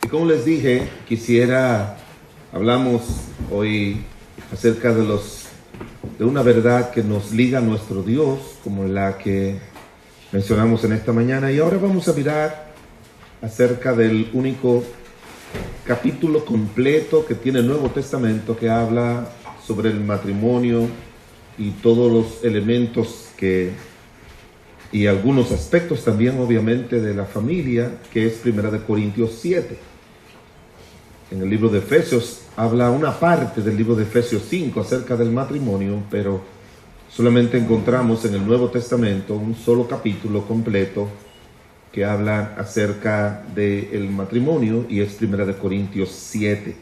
Y como les dije, hablamos hoy acerca de una verdad que nos liga a nuestro Dios, como la que mencionamos en esta mañana. Y ahora vamos a mirar acerca del único capítulo completo que tiene el Nuevo Testamento, que habla sobre el matrimonio y todos los elementos y algunos aspectos también, obviamente, de la familia, que es 1 Corintios 7. En el libro de Efesios habla una parte del libro de Efesios 5 acerca del matrimonio, pero solamente encontramos en el Nuevo Testamento un solo capítulo completo que habla acerca del matrimonio, y es 1 Corintios 7.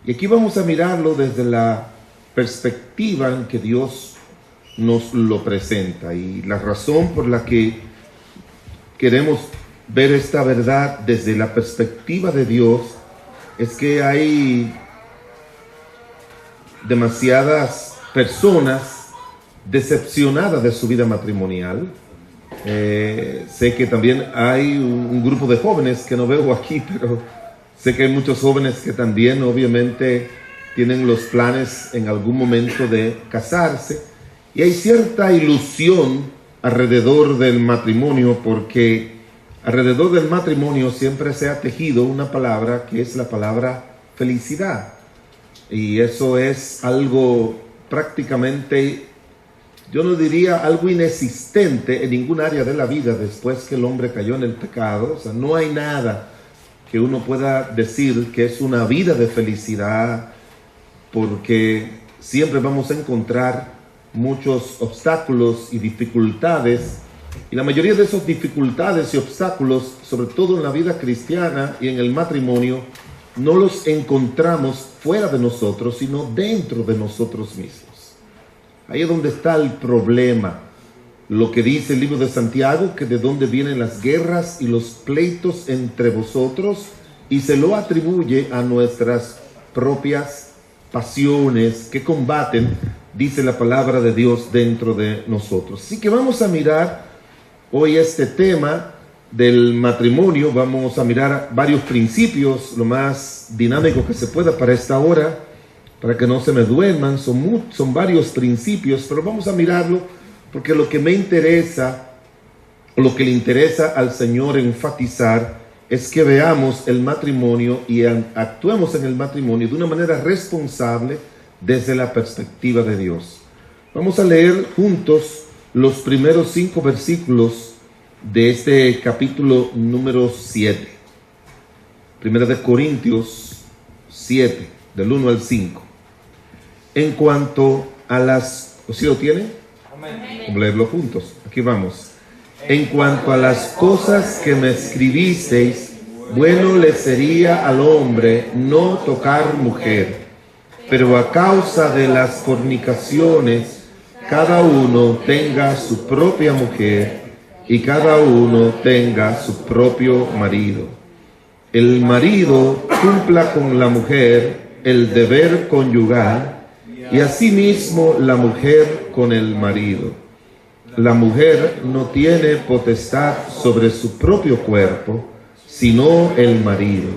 Y aquí vamos a mirarlo desde la perspectiva en que Dios nos lo presenta, y la razón por la que queremos ver esta verdad desde la perspectiva de Dios es que hay demasiadas personas decepcionadas de su vida matrimonial. Sé que también hay un grupo de jóvenes que no veo aquí, pero sé que hay muchos jóvenes que también obviamente tienen los planes en algún momento de casarse, y hay cierta ilusión alrededor del matrimonio, porque alrededor del matrimonio siempre se ha tejido una palabra que es la palabra felicidad, y eso es algo prácticamente, yo no diría algo inexistente en ningún área de la vida después que el hombre cayó en el pecado. O sea, no hay nada que uno pueda decir que es una vida de felicidad, porque siempre vamos a encontrar muchos obstáculos y dificultades, y la mayoría de esas dificultades y obstáculos, sobre todo en la vida cristiana y en el matrimonio, no los encontramos fuera de nosotros, sino dentro de nosotros mismos. Ahí es donde está el problema. Lo que dice el libro de Santiago, que de dónde vienen las guerras y los pleitos entre vosotros, y se lo atribuye a nuestras propias pasiones que combaten, dice la palabra de Dios, dentro de nosotros. Así que vamos a mirar hoy este tema del matrimonio. Vamos a mirar varios principios, lo más dinámico que se pueda para esta hora, para que no se me duerman. Son varios principios, pero vamos a mirarlo porque lo que me interesa, o lo que le interesa al Señor enfatizar, es que veamos el matrimonio y actuemos en el matrimonio de una manera responsable desde la perspectiva de Dios. Vamos a leer juntos los primeros 5 versículos de este capítulo número 7. 1 Corintios 7, del 1 al 5. En cuanto a las... ¿Sí lo tiene? Vamos a leerlo juntos. Aquí vamos. En cuanto a las cosas que me escribisteis, bueno le sería al hombre no tocar mujer, pero a causa de las fornicaciones, cada uno tenga su propia mujer y cada uno tenga su propio marido. El marido cumpla con la mujer el deber conyugal, y asimismo la mujer con el marido. La mujer no tiene potestad sobre su propio cuerpo, sino el marido.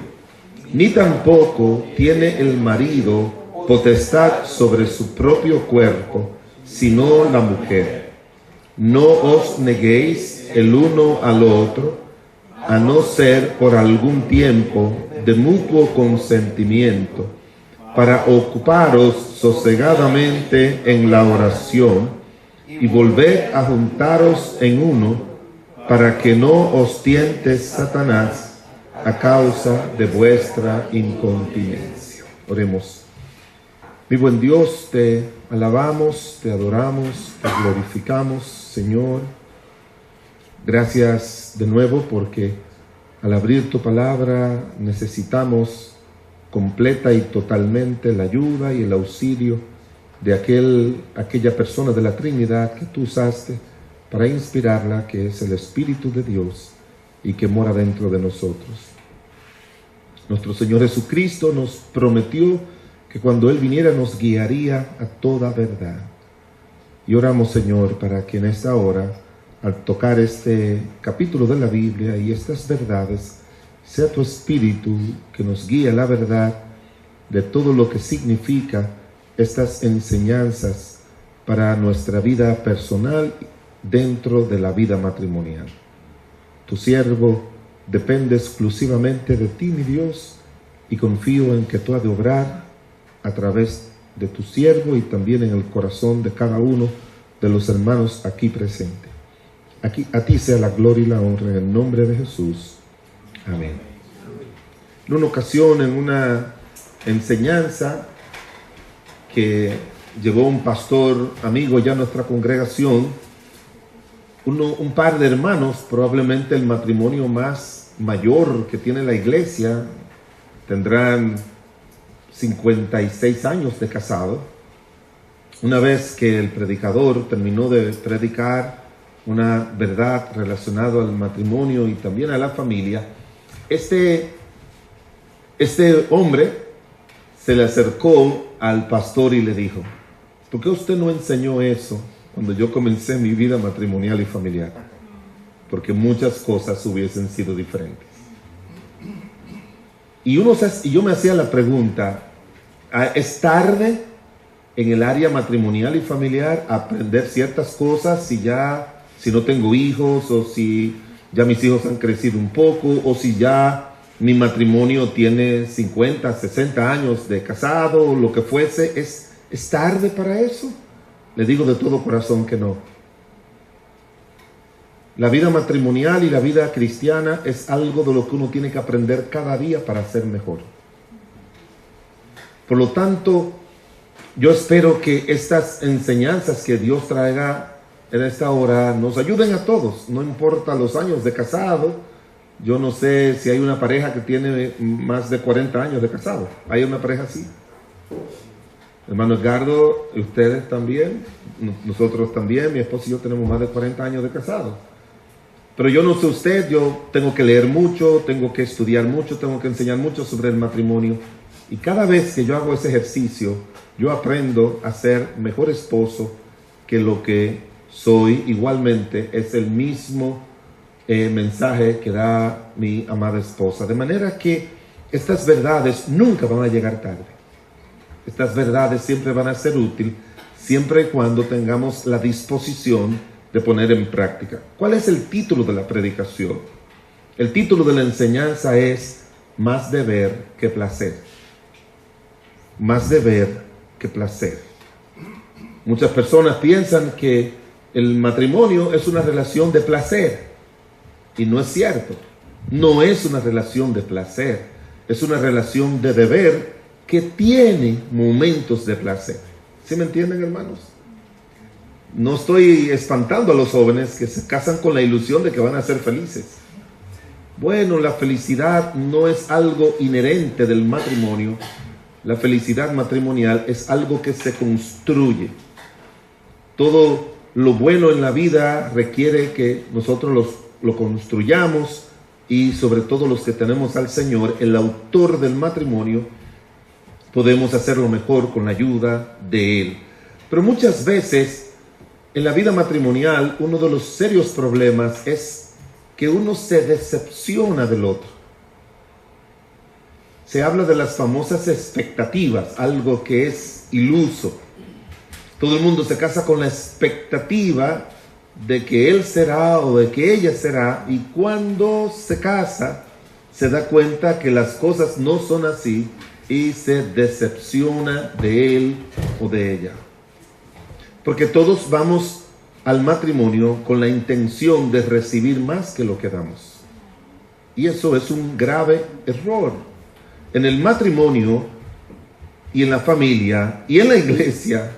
Ni tampoco tiene el marido potestad sobre su propio cuerpo, sino la mujer. No os neguéis el uno al otro, a no ser por algún tiempo de mutuo consentimiento, para ocuparos sosegadamente en la oración, y volver a juntaros en uno, para que no os tiente Satanás a causa de vuestra incontinencia. Oremos. Mi buen Dios, te alabamos, te adoramos, te glorificamos, Señor. Gracias de nuevo, porque al abrir tu palabra necesitamos completa y totalmente la ayuda y el auxilio de aquella persona de la Trinidad que tú usaste para inspirarla, que es el Espíritu de Dios y que mora dentro de nosotros. Nuestro Señor Jesucristo nos prometió que cuando Él viniera nos guiaría a toda verdad. Y oramos, Señor, para que en esta hora, al tocar este capítulo de la Biblia y estas verdades, sea tu Espíritu que nos guíe a la verdad de todo lo que significa estas enseñanzas para nuestra vida personal dentro de la vida matrimonial. Tu siervo depende exclusivamente de ti, mi Dios, y confío en que tú has de obrar a través de tu siervo y también en el corazón de cada uno de los hermanos aquí presentes. A ti sea la gloria y la honra en el nombre de Jesús. Amén. En una ocasión, en una enseñanza que llevó un pastor amigo ya a nuestra congregación, un par de hermanos, probablemente el matrimonio más mayor que tiene la iglesia, tendrán 56 años de casado. Una vez que el predicador terminó de predicar una verdad relacionada al matrimonio y también a la familia, este hombre se le acercó al pastor y le dijo: ¿por qué usted no enseñó eso cuando yo comencé mi vida matrimonial y familiar? Porque muchas cosas hubiesen sido diferentes. Y yo me hacía la pregunta, ¿es tarde en el área matrimonial y familiar aprender ciertas cosas si no tengo hijos, o si ya mis hijos han crecido un poco, o si ya mi matrimonio tiene 50, 60 años de casado, o lo que fuese? ¿Es tarde para eso? Le digo de todo corazón que no. La vida matrimonial y la vida cristiana es algo de lo que uno tiene que aprender cada día para ser mejor. Por lo tanto, yo espero que estas enseñanzas que Dios traiga en esta hora nos ayuden a todos, no importa los años de casado. Yo no sé si hay una pareja que tiene más de 40 años de casado. ¿Hay una pareja así? Hermano Edgardo, ustedes también, nosotros también, mi esposo y yo tenemos más de 40 años de casado. Pero yo no sé usted, yo tengo que leer mucho, tengo que estudiar mucho, tengo que enseñar mucho sobre el matrimonio. Y cada vez que yo hago ese ejercicio, yo aprendo a ser mejor esposo que lo que soy. Igualmente es el mismo mensaje que da mi amada esposa. De manera que estas verdades nunca van a llegar tarde. Estas verdades siempre van a ser útiles, siempre y cuando tengamos la disposición de poner en práctica. ¿Cuál es el título de la predicación? El título de la enseñanza es Más deber que placer. Más deber que placer. Muchas personas piensan que el matrimonio es una relación de placer, y no es cierto. No es una relación de placer, es una relación de deber que tiene momentos de placer. ¿Sí me entienden, hermanos? No estoy espantando a los jóvenes que se casan con la ilusión de que van a ser felices. Bueno, la felicidad no es algo inherente del matrimonio. La felicidad matrimonial es algo que se construye. Todo lo bueno en la vida requiere que nosotros lo construyamos, y sobre todo los que tenemos al Señor, el autor del matrimonio, podemos hacerlo mejor con la ayuda de Él. Pero muchas veces en la vida matrimonial, uno de los serios problemas es que uno se decepciona del otro. Se habla de las famosas expectativas, algo que es iluso. Todo el mundo se casa con la expectativa de que él será o de que ella será, y cuando se casa se da cuenta que las cosas no son así y se decepciona de él o de ella. Porque todos vamos al matrimonio con la intención de recibir más que lo que damos. Y eso es un grave error. En el matrimonio y en la familia y en la iglesia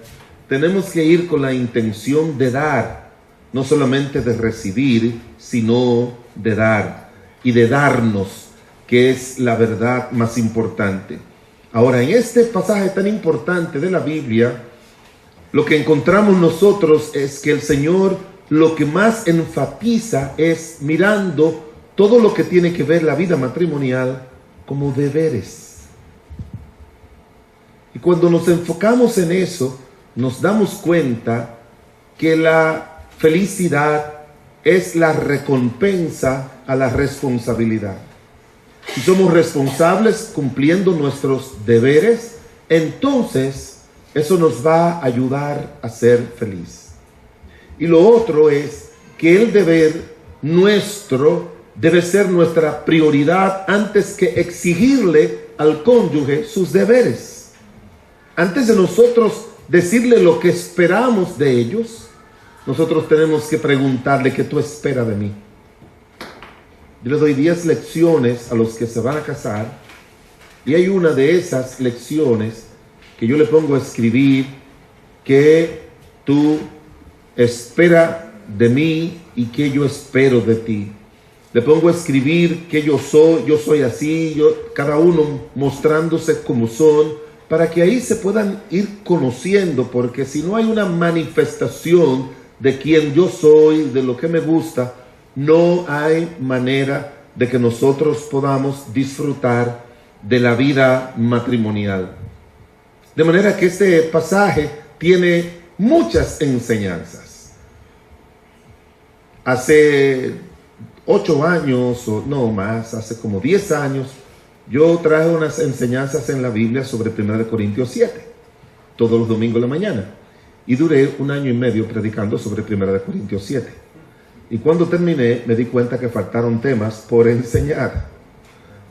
tenemos que ir con la intención de dar, no solamente de recibir, sino de dar y de darnos, que es la verdad más importante. Ahora, en este pasaje tan importante de la Biblia, lo que encontramos nosotros es que el Señor lo que más enfatiza es mirando todo lo que tiene que ver la vida matrimonial como deberes. Y cuando nos enfocamos en eso, nos damos cuenta que la felicidad es la recompensa a la responsabilidad. si somos responsables cumpliendo nuestros deberes, entonces eso nos va a ayudar a ser feliz. Y lo otro es que el deber nuestro debe ser nuestra prioridad antes que exigirle al cónyuge sus deberes. Antes de nosotros decirle lo que esperamos de ellos, nosotros tenemos que preguntarle qué tú esperas de mí. Yo le doy 10 lecciones a los que se van a casar y hay una de esas lecciones que yo le pongo a escribir que tú esperas de mí y que yo espero de ti. Le pongo a escribir que yo soy así, cada uno mostrándose como son, para que ahí se puedan ir conociendo, porque si no hay una manifestación de quién yo soy, de lo que me gusta, no hay manera de que nosotros podamos disfrutar de la vida matrimonial. De manera que este pasaje tiene muchas enseñanzas. Hace 8 años, o no más, hace como 10 años, yo traje unas enseñanzas en la Biblia sobre 1 Corintios 7, todos los domingos de la mañana. Y duré 1 año y medio predicando sobre 1 Corintios 7. Y cuando terminé, me di cuenta que faltaron temas por enseñar.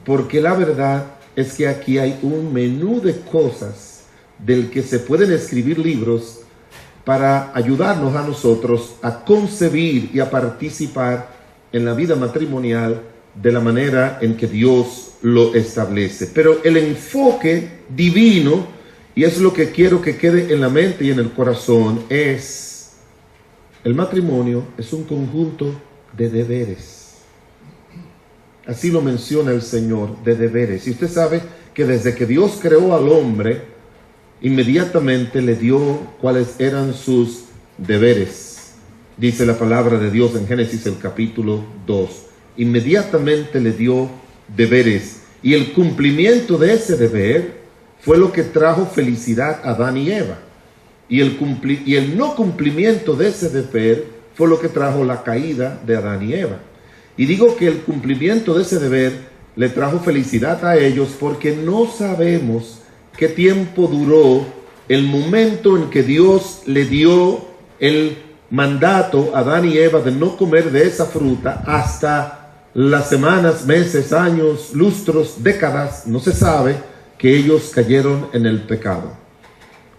Porque la verdad es que aquí hay un menú de cosas del que se pueden escribir libros para ayudarnos a nosotros a concebir y a participar en la vida matrimonial de la manera en que Dios lo establece. Pero el enfoque divino, y es lo que quiero que quede en la mente y en el corazón, es el matrimonio es un conjunto de deberes. Así lo menciona el Señor, de deberes. Y usted sabe que desde que Dios creó al hombre, inmediatamente le dio cuáles eran sus deberes. Dice la palabra de Dios en Génesis el capítulo 2. Inmediatamente le dio deberes. Y el cumplimiento de ese deber fue lo que trajo felicidad a Adán y Eva. Y el no cumplimiento de ese deber fue lo que trajo la caída de Adán y Eva. Y digo que el cumplimiento de ese deber le trajo felicidad a ellos porque no sabemos qué tiempo duró el momento en que Dios le dio el mandato a Adán y Eva de no comer de esa fruta hasta las semanas, meses, años, lustros, décadas, no se sabe, que ellos cayeron en el pecado.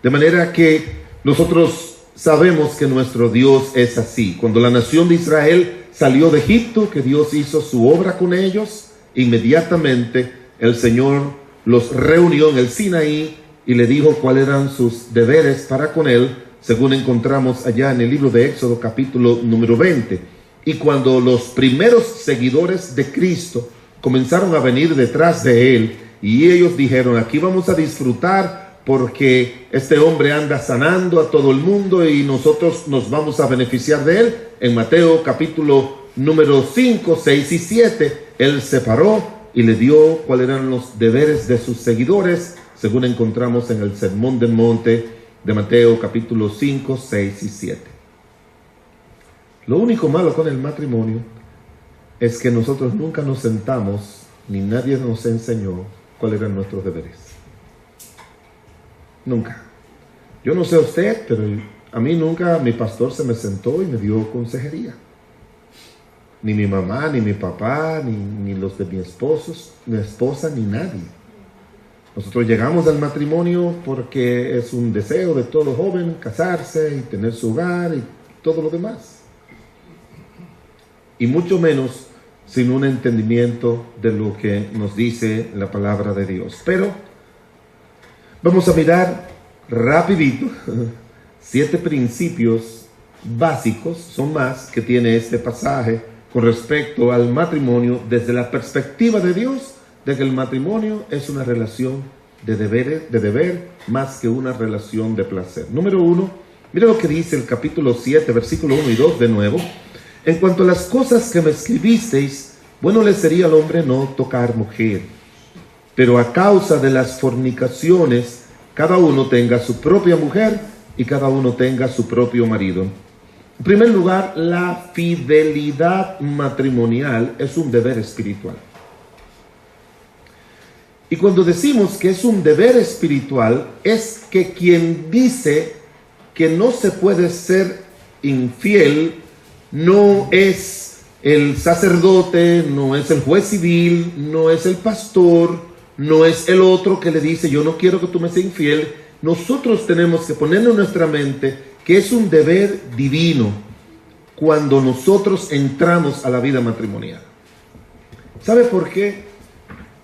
De manera que nosotros sabemos que nuestro Dios es así. Cuando la nación de Israel salió de Egipto, que Dios hizo su obra con ellos, inmediatamente el Señor los reunió en el Sinaí y le dijo cuáles eran sus deberes para con él, según encontramos allá en el libro de Éxodo capítulo número 20. Y cuando los primeros seguidores de Cristo comenzaron a venir detrás de él, y ellos dijeron, aquí vamos a disfrutar porque este hombre anda sanando a todo el mundo y nosotros nos vamos a beneficiar de él. En Mateo capítulo número 5, 6 y 7, él se paró y le dio cuáles eran los deberes de sus seguidores, según encontramos en el Sermón del Monte de Mateo capítulo 5, 6 y 7. Lo único malo con el matrimonio es que nosotros nunca nos sentamos, ni nadie nos enseñó cuáles eran nuestros deberes. Nunca. Yo no sé a usted, pero a mí nunca mi pastor se me sentó y me dio consejería. Ni mi mamá, ni mi papá, ni los de mi esposa, ni nadie. Nosotros llegamos al matrimonio porque es un deseo de todo joven casarse y tener su hogar y todo lo demás. Y mucho menos sin un entendimiento de lo que nos dice la palabra de Dios. Pero vamos a mirar rapidito 7 principios básicos, son más, que tiene este pasaje con respecto al matrimonio desde la perspectiva de Dios, de que el matrimonio es una relación de deber más que una relación de placer. Número 1, mira lo que dice el capítulo 7, versículo 1 y 2 de nuevo. En cuanto a las cosas que me escribisteis, bueno le sería al hombre no tocar mujer, pero a causa de las fornicaciones, cada uno tenga su propia mujer y cada uno tenga su propio marido. En primer lugar, la fidelidad matrimonial es un deber espiritual. Y cuando decimos que es un deber espiritual, es que quien dice que no se puede ser infiel no es el sacerdote, no es el juez civil, no es el pastor, no es el otro que le dice yo no quiero que tú me seas infiel. Nosotros tenemos que ponerlo en nuestra mente que es un deber divino cuando nosotros entramos a la vida matrimonial. ¿Sabe por qué?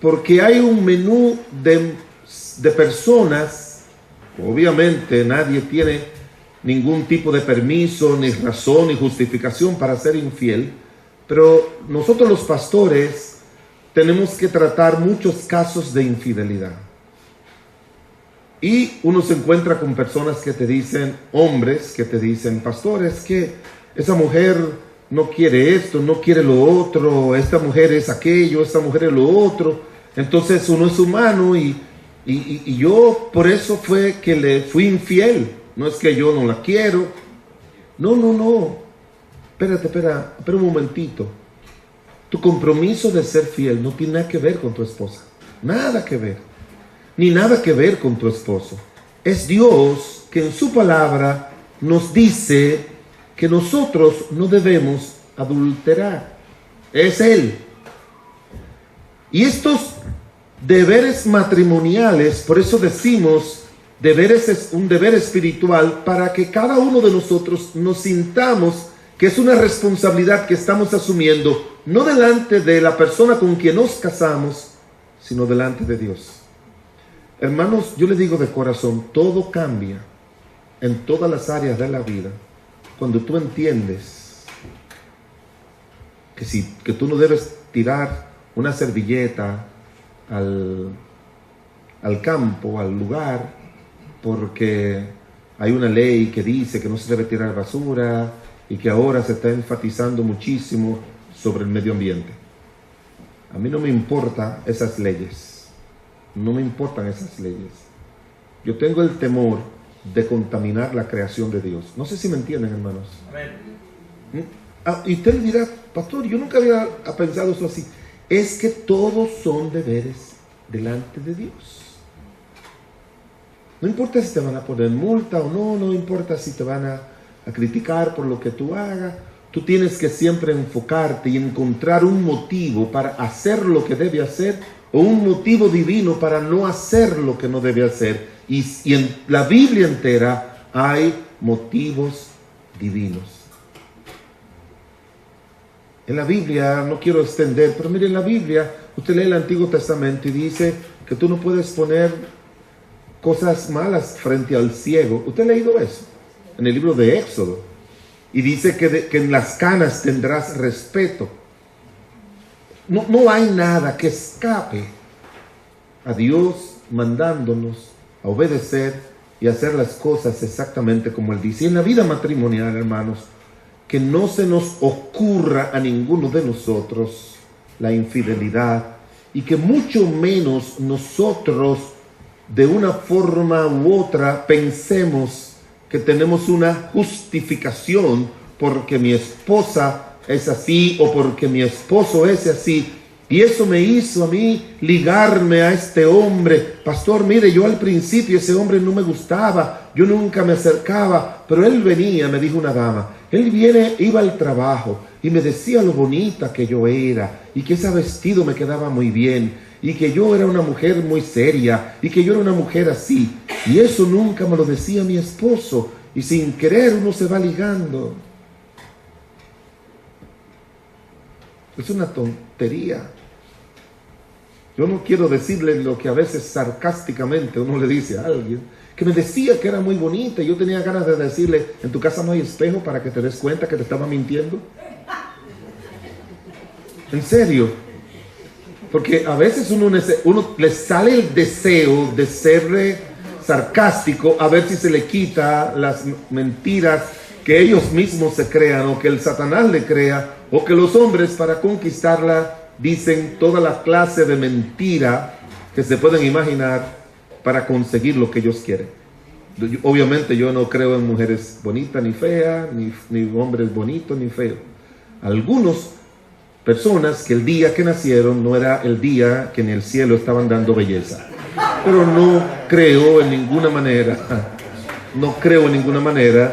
Porque hay un menú de personas, obviamente nadie tiene ningún tipo de permiso, ni razón, ni justificación para ser infiel, pero nosotros los pastores tenemos que tratar muchos casos de infidelidad. Y uno se encuentra con personas que te dicen, hombres que te dicen, pastor, es que esa mujer no quiere esto, no quiere lo otro, esta mujer es aquello, esta mujer es lo otro. Entonces uno es humano y yo por eso fue que le fui infiel. No es que yo no la quiero. No. Espera un momentito. Tu compromiso de ser fiel no tiene nada que ver con tu esposa. Nada que ver. Ni nada que ver con tu esposo. Es Dios que en su palabra nos dice que nosotros no debemos adulterar. Es Él. Y estos deberes matrimoniales, por eso decimos, deberes es un deber espiritual para que cada uno de nosotros nos sintamos que es una responsabilidad que estamos asumiendo, no delante de la persona con quien nos casamos, sino delante de Dios. Hermanos, yo les digo de corazón, todo cambia en todas las áreas de la vida cuando tú entiendes que tú no debes tirar una servilleta al campo, al lugar, porque hay una ley que dice que no se debe tirar basura y que ahora se está enfatizando muchísimo sobre el medio ambiente. A mí no me importan esas leyes, no me importan esas leyes. Yo tengo el temor de contaminar la creación de Dios. No sé si me entienden, hermanos. Amén. Y usted dirá, pastor, yo nunca había pensado eso así. Es que todos son deberes delante de Dios. No importa si te van a poner multa o no, no importa si te van a criticar por lo que tú hagas. Tú tienes que siempre enfocarte y encontrar un motivo para hacer lo que debe hacer o un motivo divino para no hacer lo que no debe hacer. Y en la Biblia entera hay motivos divinos. En la Biblia, no quiero extender, pero mire, en la Biblia, usted lee el Antiguo Testamento y dice que tú no puedes poner cosas malas frente al ciego. ¿Usted ha leído eso? En el libro de Éxodo. Y dice que en las canas tendrás respeto. No hay nada que escape a Dios mandándonos a obedecer y hacer las cosas exactamente como Él dice. Y en la vida matrimonial, hermanos, que no se nos ocurra a ninguno de nosotros la infidelidad y que mucho menos nosotros de una forma u otra pensemos que tenemos una justificación porque mi esposa es así o porque mi esposo es así. Y eso me hizo a mí ligarme a este hombre. Pastor, mire, yo al principio ese hombre no me gustaba, yo nunca me acercaba, pero él venía, me dijo una dama, iba al trabajo y me decía lo bonita que yo era y que ese vestido me quedaba muy bien y que yo era una mujer muy seria y que yo era una mujer así. Y eso nunca me lo decía mi esposo y sin querer uno se va ligando. Es una tontería. Yo no quiero decirle lo que a veces sarcásticamente uno le dice a alguien, que me decía que era muy bonita y yo tenía ganas de decirle, ¿en tu casa no hay espejo para que te des cuenta que te estaba mintiendo? En serio. Porque a veces uno le sale el deseo de serle sarcástico a ver si se le quita las mentiras que ellos mismos se crean o que el Satanás le crea o que los hombres para conquistarla dicen toda la clase de mentira que se pueden imaginar para conseguir lo que ellos quieren. Obviamente yo no creo en mujeres bonitas ni feas, ni hombres bonitos ni feos. Algunos personas que el día que nacieron no era el día que en el cielo estaban dando belleza. Pero no creo en ninguna manera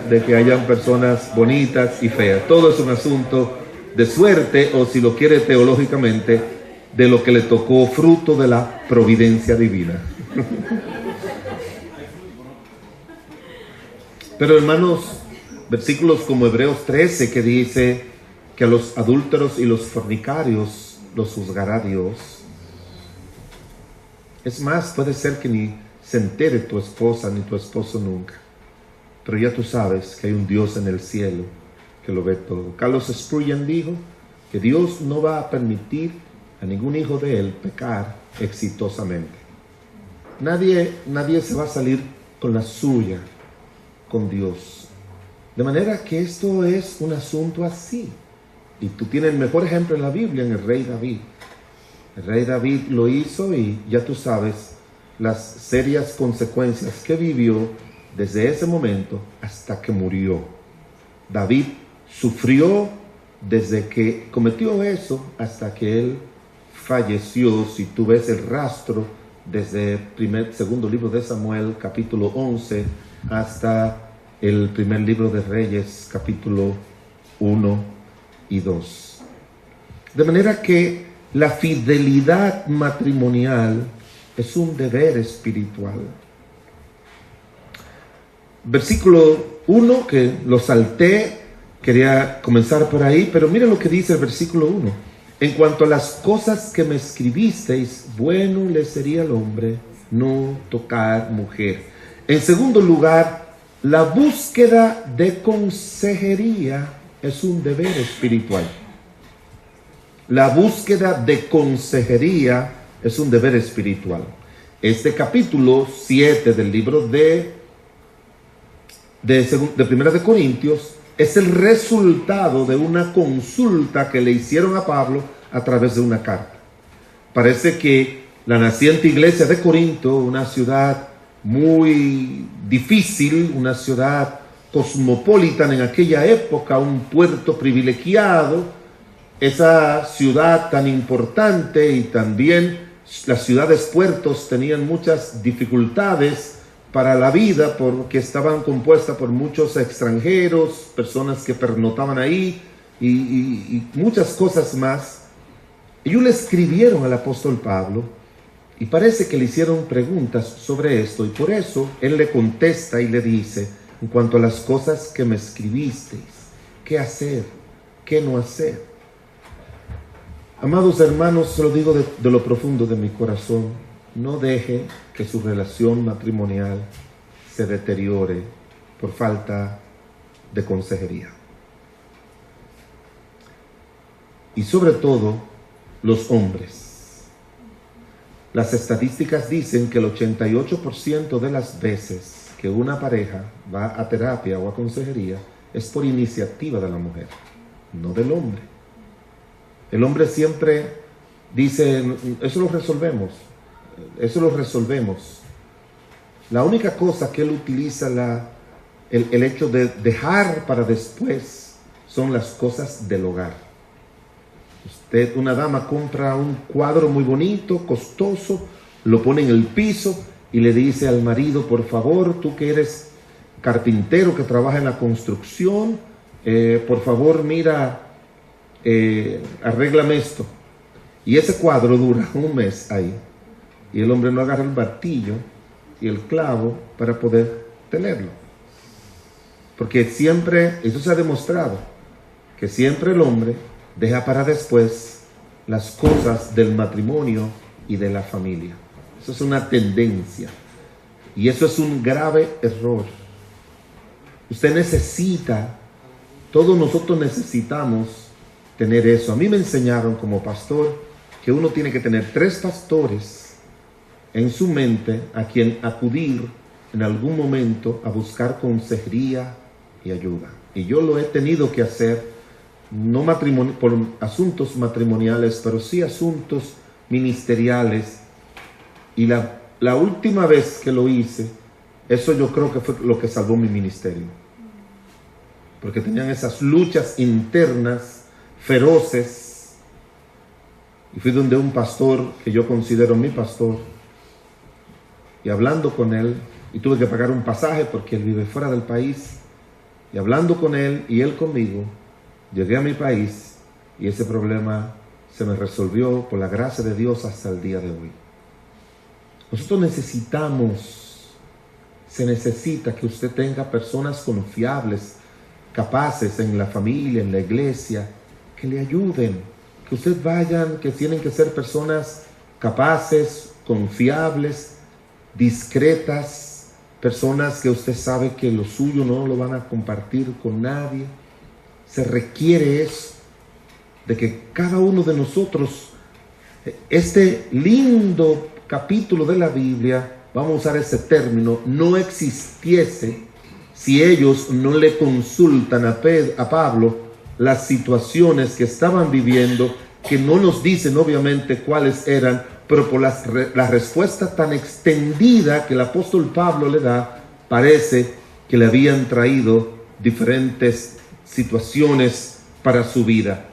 de que hayan personas bonitas y feas. Todo es un asunto de suerte, o si lo quiere teológicamente, de lo que le tocó, fruto de la providencia divina. Pero hermanos, versículos como Hebreos 13, que dice que a los adúlteros y los fornicarios los juzgará Dios. Es más, puede ser que ni se entere tu esposa ni tu esposo nunca. Pero ya tú sabes que hay un Dios en el cielo que lo ve todo. Carlos Spurgeon dijo que Dios no va a permitir a ningún hijo de él pecar exitosamente. Nadie se va a salir con la suya con Dios. De manera que esto es un asunto así. Y tú tienes el mejor ejemplo en la Biblia, en el rey David. El rey David lo hizo y ya tú sabes las serias consecuencias que vivió desde ese momento hasta que murió. David sufrió desde que cometió eso hasta que él falleció. Si tú ves el rastro desde segundo libro de Samuel, capítulo 11, hasta el primer libro de Reyes, capítulo 1 y 2. De manera que la fidelidad matrimonial es un deber espiritual. Versículo 1, que lo salté, quería comenzar por ahí, pero mira lo que dice el versículo 1. En cuanto a las cosas que me escribisteis, bueno le sería al hombre no tocar mujer. En segundo lugar, la búsqueda de consejería es un deber espiritual. La búsqueda de consejería es un deber espiritual. Este capítulo 7 del libro de Primera de Corintios es el resultado de una consulta que le hicieron a Pablo a través de una carta. Parece que la naciente iglesia de Corinto, una ciudad muy difícil, una ciudad cosmopolita en aquella época, un puerto privilegiado, esa ciudad tan importante, y también las ciudades puertos tenían muchas dificultades para la vida porque estaban compuestas por muchos extranjeros, personas que pernotaban ahí y muchas cosas más. Ellos le escribieron al apóstol Pablo y parece que le hicieron preguntas sobre esto, y por eso él le contesta y le dice: en cuanto a las cosas que me escribisteis, ¿qué hacer? ¿Qué no hacer? Amados hermanos, se lo digo de lo profundo de mi corazón: no deje que su relación matrimonial se deteriore por falta de consejería. Y sobre todo, los hombres. Las estadísticas dicen que el 88% de las veces que una pareja va a terapia o a consejería es por iniciativa de la mujer, no del hombre. El hombre siempre dice: eso lo resolvemos. La única cosa que él utiliza, el hecho de dejar para después, son las cosas del hogar. Una dama compra un cuadro muy bonito, costoso, lo pone en el piso y le dice al marido: por favor, tú que eres carpintero, que trabaja en la construcción, por favor, mira, arréglame esto. Y ese cuadro dura un mes ahí, y el hombre no agarra el martillo y el clavo para poder tenerlo, porque siempre, eso se ha demostrado, que siempre el hombre deja para después las cosas del matrimonio y de la familia. Eso es una tendencia, y eso es un grave error. Usted necesita, todos nosotros necesitamos tener eso. A mí me enseñaron como pastor que uno tiene que tener 3 pastores en su mente a quien acudir en algún momento a buscar consejería y ayuda. Y yo lo he tenido que hacer, no por asuntos matrimoniales, pero sí asuntos ministeriales. Y la última vez que lo hice, eso yo creo que fue lo que salvó mi ministerio. Porque tenían esas luchas internas feroces Y fui donde un pastor que yo considero mi pastor, y hablando con él, y tuve que pagar un pasaje porque él vive fuera del país, y hablando con él y él conmigo, llegué a mi país y ese problema se me resolvió por la gracia de Dios hasta el día de hoy. Nosotros se necesita que usted tenga personas confiables, capaces en la familia, en la iglesia, que le ayuden, que usted vayan, que tienen que ser personas capaces, confiables, discretas, personas que usted sabe que lo suyo no lo van a compartir con nadie. Se requiere eso, de que cada uno de nosotros, este lindo capítulo de la Biblia, vamos a usar ese término, no existiese si ellos no le consultan a Pablo las situaciones que estaban viviendo, que no nos dicen obviamente cuáles eran, pero por la respuesta tan extendida que el apóstol Pablo le da, parece que le habían traído diferentes situaciones para su vida.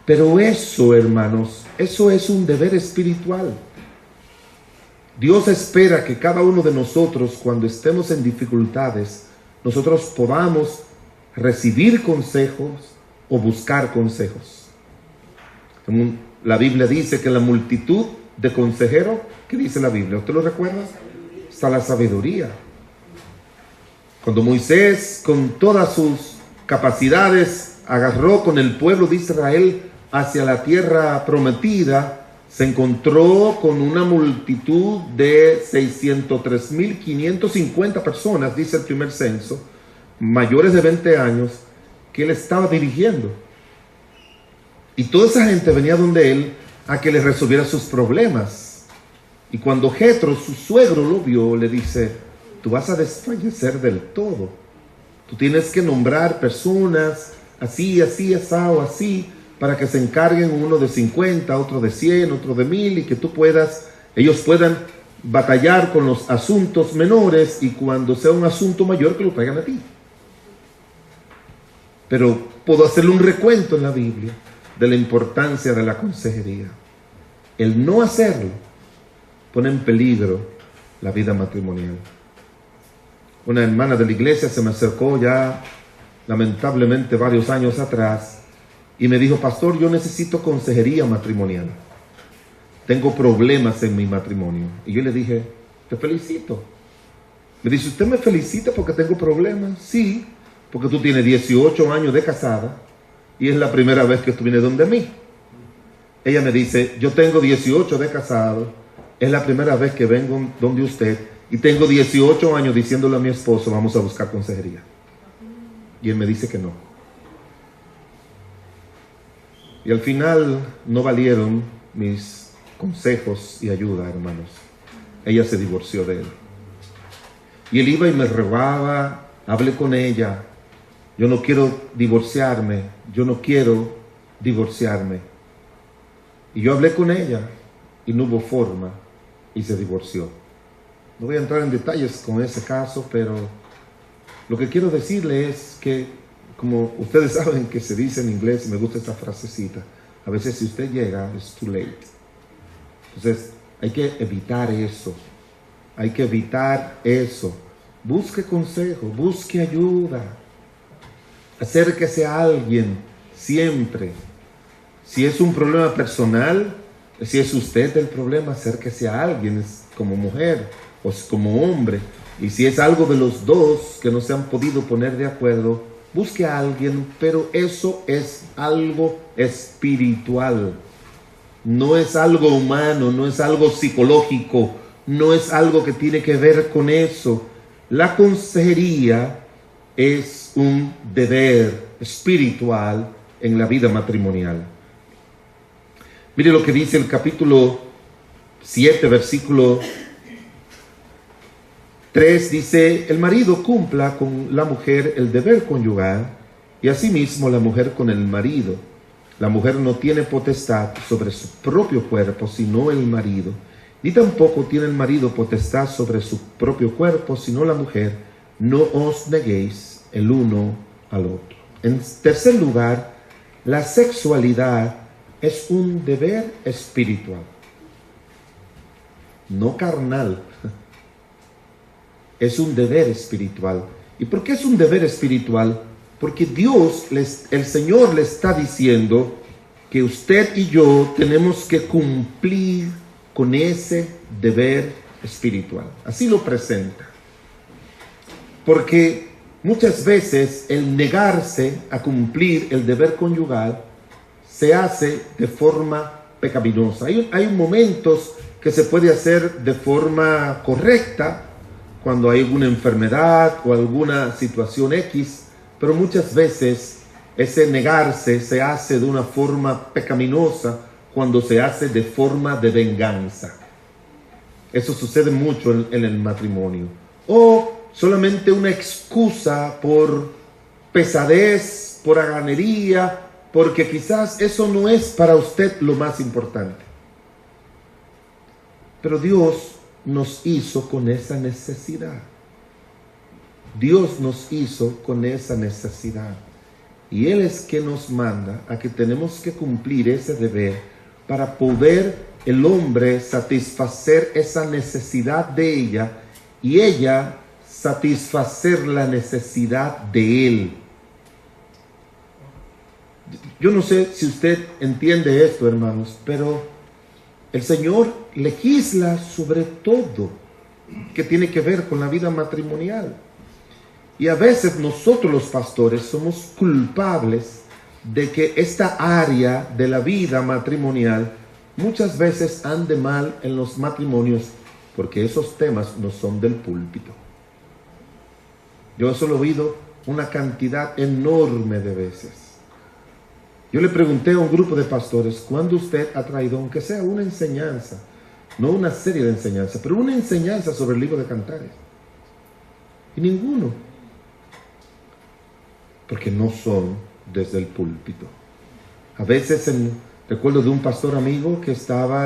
Pero eso, hermanos, eso es un deber espiritual. Dios espera que cada uno de nosotros, cuando estemos en dificultades, nosotros podamos recibir consejos o buscar consejos. La Biblia dice que la multitud de consejeros, ¿qué dice la Biblia? ¿Usted lo recuerda? Está la sabiduría. Cuando Moisés, con todas sus capacidades, agarró con el pueblo de Israel hacia la tierra prometida, se encontró con una multitud de 603.550 personas, dice el primer censo, mayores de 20 años, que él estaba dirigiendo. Y toda esa gente venía donde él a que le resolviera sus problemas. Y cuando Jetro, su suegro, lo vio, le dice: tú vas a desfallecer del todo. Tú tienes que nombrar personas así, así, asado, así, para que se encarguen, uno de 50, otro de 100, otro de 1000, y que ellos puedan batallar con los asuntos menores, y cuando sea un asunto mayor que lo traigan a ti. Pero puedo hacerle un recuento en la Biblia de la importancia de la consejería. El no hacerlo pone en peligro la vida matrimonial. Una hermana de la iglesia se me acercó ya lamentablemente varios años atrás y me dijo: pastor, yo necesito consejería matrimonial. Tengo problemas en mi matrimonio. Y yo le dije: te felicito. Me dice: ¿usted me felicita porque tengo problemas? Sí, porque tú tienes 18 años de casada y es la primera vez que tú vienes donde mí. Ella me dice: yo tengo 18 de casado, es la primera vez que vengo donde usted, y tengo 18 años diciéndole a mi esposo: vamos a buscar consejería. Y él me dice que no. Y al final no valieron mis consejos y ayuda, hermanos. Ella se divorció de él. Y él iba y me rogaba, hablé con ella: yo no quiero divorciarme, yo no quiero divorciarme. Y yo hablé con ella y no hubo forma y se divorció. No voy a entrar en detalles con ese caso, pero lo que quiero decirle es que, como ustedes saben que se dice en inglés, me gusta esta frasecita: a veces si usted llega, it's too late. Entonces hay que evitar eso. Hay que evitar eso. Busque consejo, busque ayuda. Acérquese a alguien siempre. Si es un problema personal, si es usted el problema, acérquese a alguien como mujer o como hombre. Y si es algo de los dos que no se han podido poner de acuerdo, busque a alguien, pero eso es algo espiritual. No es algo humano, no es algo psicológico, no es algo que tiene que ver con eso. La consejería es un deber espiritual en la vida matrimonial. Mire lo que dice el capítulo 7, versículo 3, dice: el marido cumpla con la mujer el deber conyugal, y asimismo la mujer con el marido. La mujer no tiene potestad sobre su propio cuerpo, sino el marido, ni tampoco tiene el marido potestad sobre su propio cuerpo, sino la mujer. No os neguéis el uno al otro. En tercer lugar, la sexualidad es un deber espiritual, no carnal. Es un deber espiritual. ¿Y por qué es un deber espiritual? Porque el Señor le está diciendo que usted y yo tenemos que cumplir con ese deber espiritual. Así lo presenta. Porque muchas veces el negarse a cumplir el deber conyugal se hace de forma pecaminosa. Hay momentos que se puede hacer de forma correcta, cuando hay alguna enfermedad o alguna situación X, pero muchas veces ese negarse se hace de una forma pecaminosa cuando se hace de forma de venganza. Eso sucede mucho en el matrimonio. O solamente una excusa por pesadez, por haganería, porque quizás eso no es para usted lo más importante. Pero Dios nos hizo con esa necesidad. Dios nos hizo con esa necesidad. Y Él es que nos manda a que tenemos que cumplir ese deber para poder el hombre satisfacer esa necesidad de ella y ella satisfacer la necesidad de él. Yo no sé si usted entiende esto, hermanos, pero el Señor legisla sobre todo que tiene que ver con la vida matrimonial. Y a veces nosotros los pastores somos culpables de que esta área de la vida matrimonial muchas veces ande mal en los matrimonios porque esos temas no son del púlpito. Yo eso lo he oído una cantidad enorme de veces. Yo le pregunté a un grupo de pastores, ¿cuándo usted ha traído, aunque sea una enseñanza, no una serie de enseñanzas, pero una enseñanza sobre el libro de Cantares? Y ninguno. Porque no son desde el púlpito. A veces recuerdo de un pastor amigo que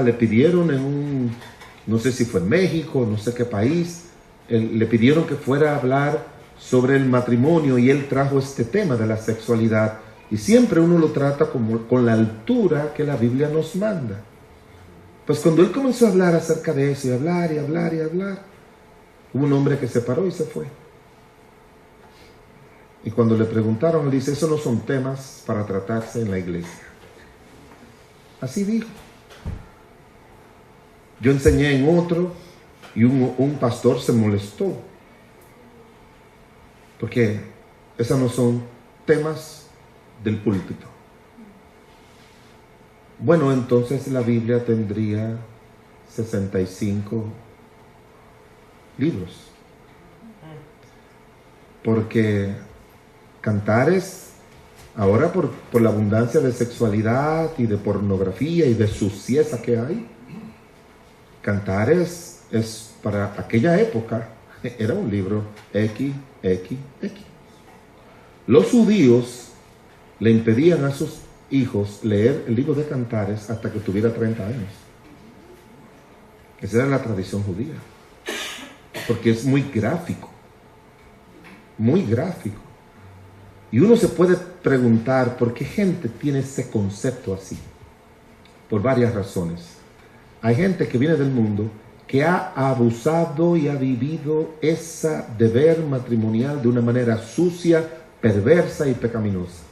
le pidieron no sé si fue en México, no sé qué país, le pidieron que fuera a hablar sobre el matrimonio y él trajo este tema de la sexualidad. Y siempre uno lo trata con la altura que la Biblia nos manda. Pues cuando él comenzó a hablar acerca de eso, y hablar, y hablar, y hablar, hubo un hombre que se paró y se fue. Y cuando le preguntaron, él dice, esos no son temas para tratarse en la iglesia. Así dijo. Yo enseñé en otro y un pastor se molestó. Porque esos no son temas del púlpito. Bueno, entonces la Biblia tendría 65 libros. Porque Cantares, ahora por la abundancia de sexualidad y de pornografía y de suciedad que hay, Cantares es para aquella época, era un libro XXX. Los judíos le impedían a sus hijos leer el libro de Cantares hasta que tuviera 30 años. Esa era la tradición judía. Porque es muy gráfico. Muy gráfico. Y uno se puede preguntar por qué gente tiene ese concepto así. Por varias razones. Hay gente que viene del mundo que ha abusado y ha vivido ese deber matrimonial de una manera sucia, perversa y pecaminosa.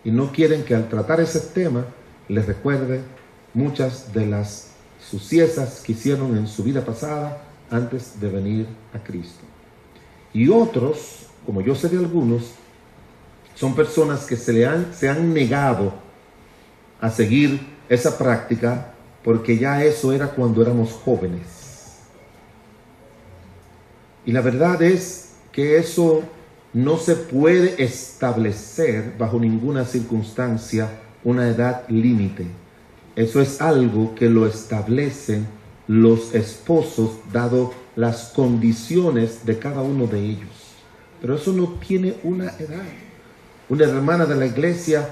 Y no quieren que al tratar ese tema les recuerde muchas de las suciezas que hicieron en su vida pasada antes de venir a Cristo. Y otros, como yo sé de algunos, son personas que se han negado a seguir esa práctica porque ya eso era cuando éramos jóvenes. Y la verdad es que eso no se puede establecer bajo ninguna circunstancia una edad límite. Eso es algo que lo establecen los esposos dado las condiciones de cada uno de ellos. Pero eso no tiene una edad. Una hermana de la iglesia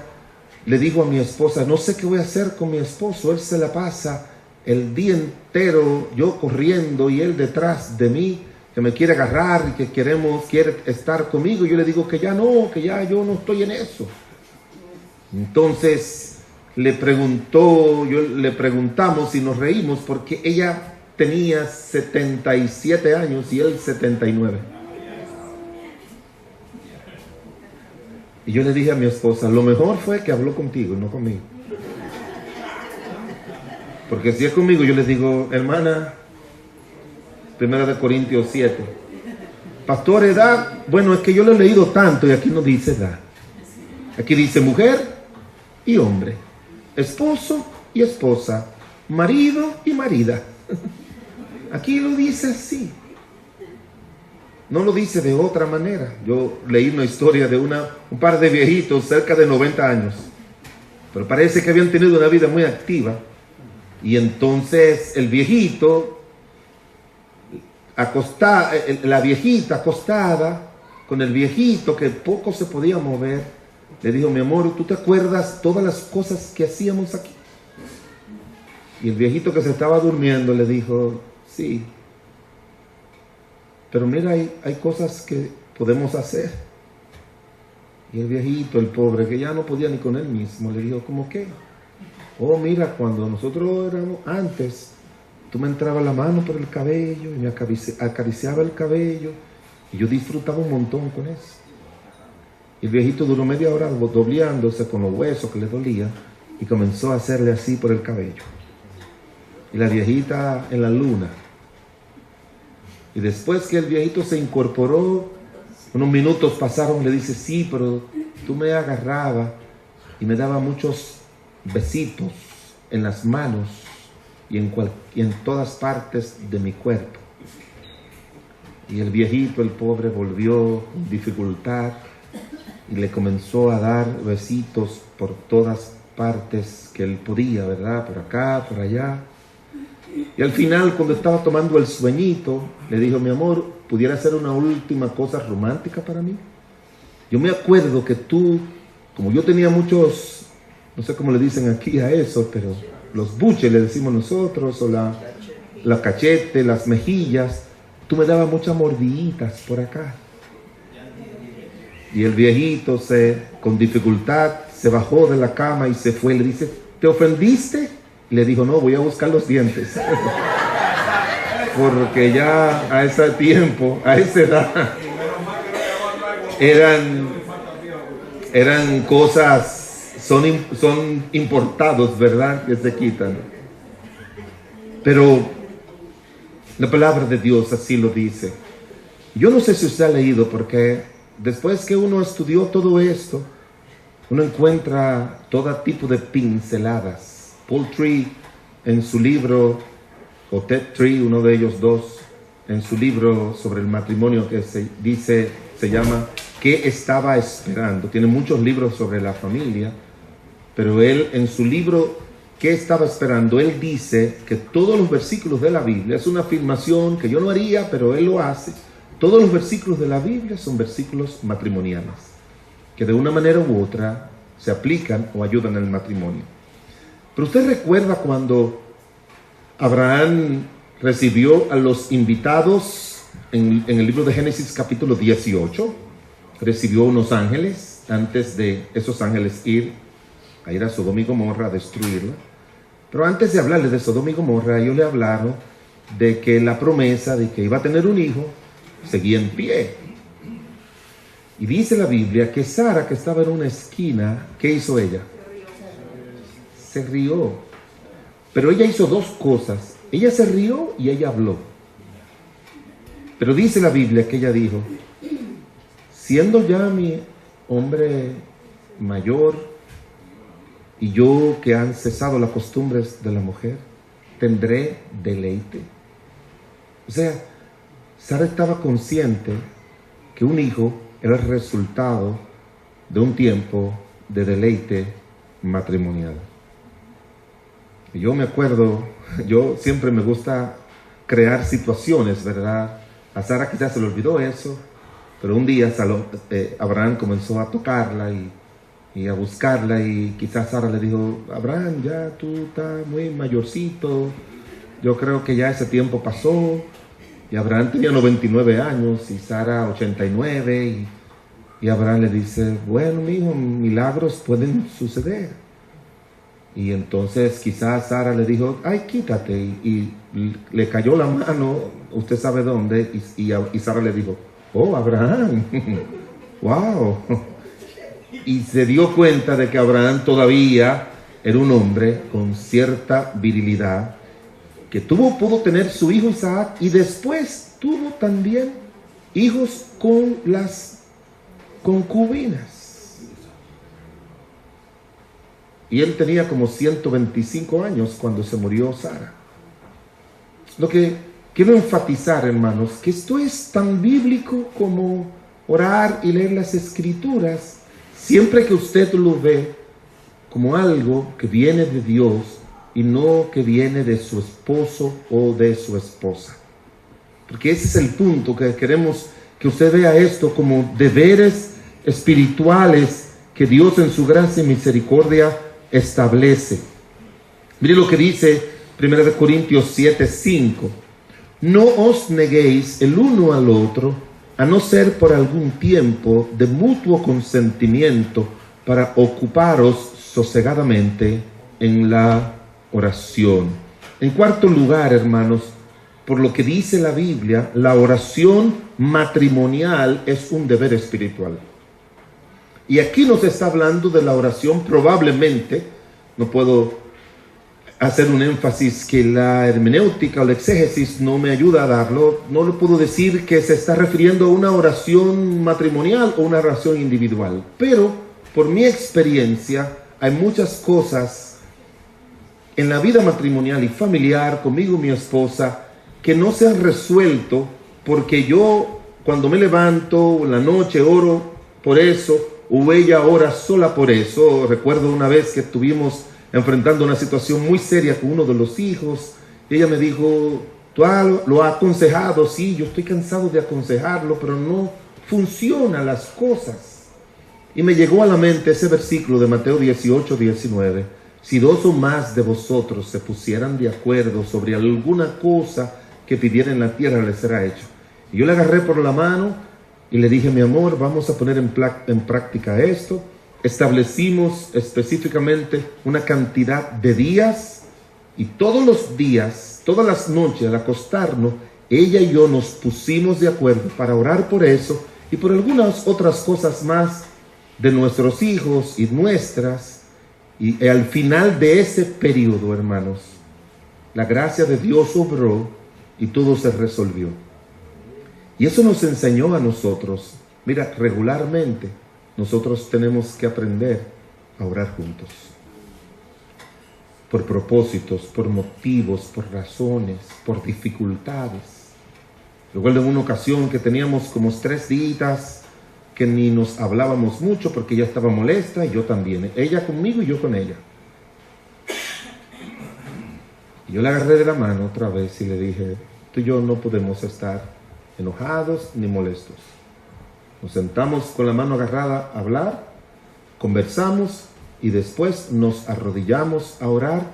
le dijo a mi esposa, no sé qué voy a hacer con mi esposo, él se la pasa el día entero yo corriendo y él detrás de mí, que me quiere agarrar y que quiere estar conmigo. Yo le digo que ya no, que ya yo no estoy en eso. Entonces le preguntamos y nos reímos porque ella tenía 77 años y él 79. Y yo le dije a mi esposa, lo mejor fue que habló contigo, no conmigo. Porque si es conmigo, yo les digo, hermana, 1 Corintios 7. Pastor, edad, bueno, es que yo lo he leído tanto y aquí no dice edad. Aquí dice mujer y hombre, esposo y esposa, marido y marida. Aquí lo dice así. No lo dice de otra manera. Yo leí una historia de un par de viejitos cerca de 90 años, pero parece que habían tenido una vida muy activa. Y entonces el viejito, la viejita acostada con el viejito que poco se podía mover, le dijo, mi amor, ¿tú te acuerdas todas las cosas que hacíamos aquí? Y el viejito que se estaba durmiendo le dijo, sí, pero mira, hay cosas que podemos hacer. Y el viejito, el pobre, que ya no podía ni con él mismo, le dijo, ¿cómo qué? Oh, mira, cuando nosotros éramos antes, tú me entrabas la mano por el cabello y me acariciaba el cabello y yo disfrutaba un montón con eso. Y el viejito duró media hora dobleándose con los huesos que le dolía y comenzó a hacerle así por el cabello. Y la viejita en la luna. Y después que el viejito se incorporó, unos minutos pasaron, le dice, sí, pero tú me agarrabas y me dabas muchos besitos en las manos y en todas partes de mi cuerpo. Y el viejito, el pobre, volvió con dificultad y le comenzó a dar besitos por todas partes que él podía, ¿verdad? Por acá, por allá. Y al final, cuando estaba tomando el sueñito, le dijo, mi amor, ¿pudiera hacer una última cosa romántica para mí? Yo me acuerdo que tú, como yo tenía muchos, no sé cómo le dicen aquí a eso, pero los buches le decimos nosotros, o la cachete, las mejillas, tú me dabas muchas mordiditas por acá. Y el viejito con dificultad se bajó de la cama y se fue. Le dice, ¿te ofendiste? Y le dijo, no, voy a buscar los dientes. Porque ya a ese tiempo, a esa edad, eran cosas, son importados, ¿verdad? Que se quitan. Pero la palabra de Dios así lo dice. Yo no sé si usted ha leído, porque después que uno estudió todo esto, uno encuentra todo tipo de pinceladas. Paul Tree, en su libro, o Ted Tree, uno de ellos dos, en su libro sobre el matrimonio que se llama ¿Qué estaba esperando? Tiene muchos libros sobre la familia, pero él en su libro ¿Qué estaba esperando? Él dice que todos los versículos de la Biblia, es una afirmación que yo no haría, pero él lo hace, todos los versículos de la Biblia son versículos matrimoniales, que de una manera u otra se aplican o ayudan al matrimonio. Pero usted recuerda cuando Abraham recibió a los invitados en el libro de Génesis capítulo 18, recibió unos ángeles antes de esos ángeles ir a Sodoma y Gomorra a destruirla. Pero antes de hablarle de Sodoma y Gomorra, ellos le hablaron de que la promesa de que iba a tener un hijo seguía en pie. Y dice la Biblia que Sara, que estaba en una esquina, ¿qué hizo ella? Se rió. Pero ella hizo dos cosas. Ella se rió y ella habló. Pero dice la Biblia que ella dijo, siendo ya mi hombre mayor y yo que han cesado las costumbres de la mujer, tendré deleite. O sea, Sara estaba consciente que un hijo era el resultado de un tiempo de deleite matrimonial. Y yo me acuerdo, yo siempre me gusta crear situaciones, ¿verdad? A Sara quizás se le olvidó eso, pero un día Abraham comenzó a tocarla y a buscarla, y quizás Sara le dijo, Abraham, ya tú estás muy mayorcito, yo creo que ya ese tiempo pasó. Y Abraham tenía 99 años y Sara 89, y Abraham le dice, bueno, mijo, milagros pueden suceder. Y entonces quizás Sara le dijo, ay, quítate, y le cayó la mano, usted sabe dónde, y Sara le dijo, oh, Abraham, wow. Y se dio cuenta de que Abraham todavía era un hombre con cierta virilidad, que pudo tener su hijo Isaac, y después tuvo también hijos con las concubinas. Y él tenía como 125 años cuando se murió Sara. Lo que quiero enfatizar, hermanos, que esto es tan bíblico como orar y leer las Escrituras, siempre que usted lo ve como algo que viene de Dios y no que viene de su esposo o de su esposa. Porque ese es el punto, que queremos que usted vea esto como deberes espirituales que Dios en su gracia y misericordia establece. Mire lo que dice 1 Corintios 7:5. No os neguéis el uno al otro, a no ser por algún tiempo de mutuo consentimiento, para ocuparos sosegadamente en la oración. En cuarto lugar, hermanos, por lo que dice la Biblia, la oración matrimonial es un deber espiritual. Y aquí nos está hablando de la oración, probablemente, no puedo hacer un énfasis que la hermenéutica o la exégesis no me ayuda a darlo, no le puedo decir que se está refiriendo a una oración matrimonial o una oración individual, pero por mi experiencia hay muchas cosas en la vida matrimonial y familiar, conmigo y mi esposa, que no se han resuelto porque yo cuando me levanto en la noche oro por eso, o ella ora sola por eso. Recuerdo una vez que estuvimos enfrentando una situación muy seria con uno de los hijos. Ella me dijo, tú lo has aconsejado, sí, yo estoy cansado de aconsejarlo, pero no funcionan las cosas. Y me llegó a la mente ese versículo de Mateo 18:19. Si dos o más de vosotros se pusieran de acuerdo sobre alguna cosa que pidieran en la tierra, les será hecho. Y yo le agarré por la mano y le dije, mi amor, vamos a poner en práctica esto. Establecimos específicamente una cantidad de días, y todos los días, todas las noches al acostarnos, ella y yo nos pusimos de acuerdo para orar por eso y por algunas otras cosas más de nuestros hijos y nuestras. Y al final de ese periodo, hermanos, la gracia de Dios obró y todo se resolvió. Y eso nos enseñó a nosotros, mira, regularmente nosotros tenemos que aprender a orar juntos. Por propósitos, por motivos, por razones, por dificultades. Recuerdo en una ocasión que teníamos como 3 días que ni nos hablábamos mucho porque ella estaba molesta y yo también. Ella conmigo y yo con ella. Y yo le agarré de la mano otra vez y le dije, tú y yo no podemos estar enojados ni molestos. Nos sentamos con la mano agarrada a hablar, conversamos y después nos arrodillamos a orar,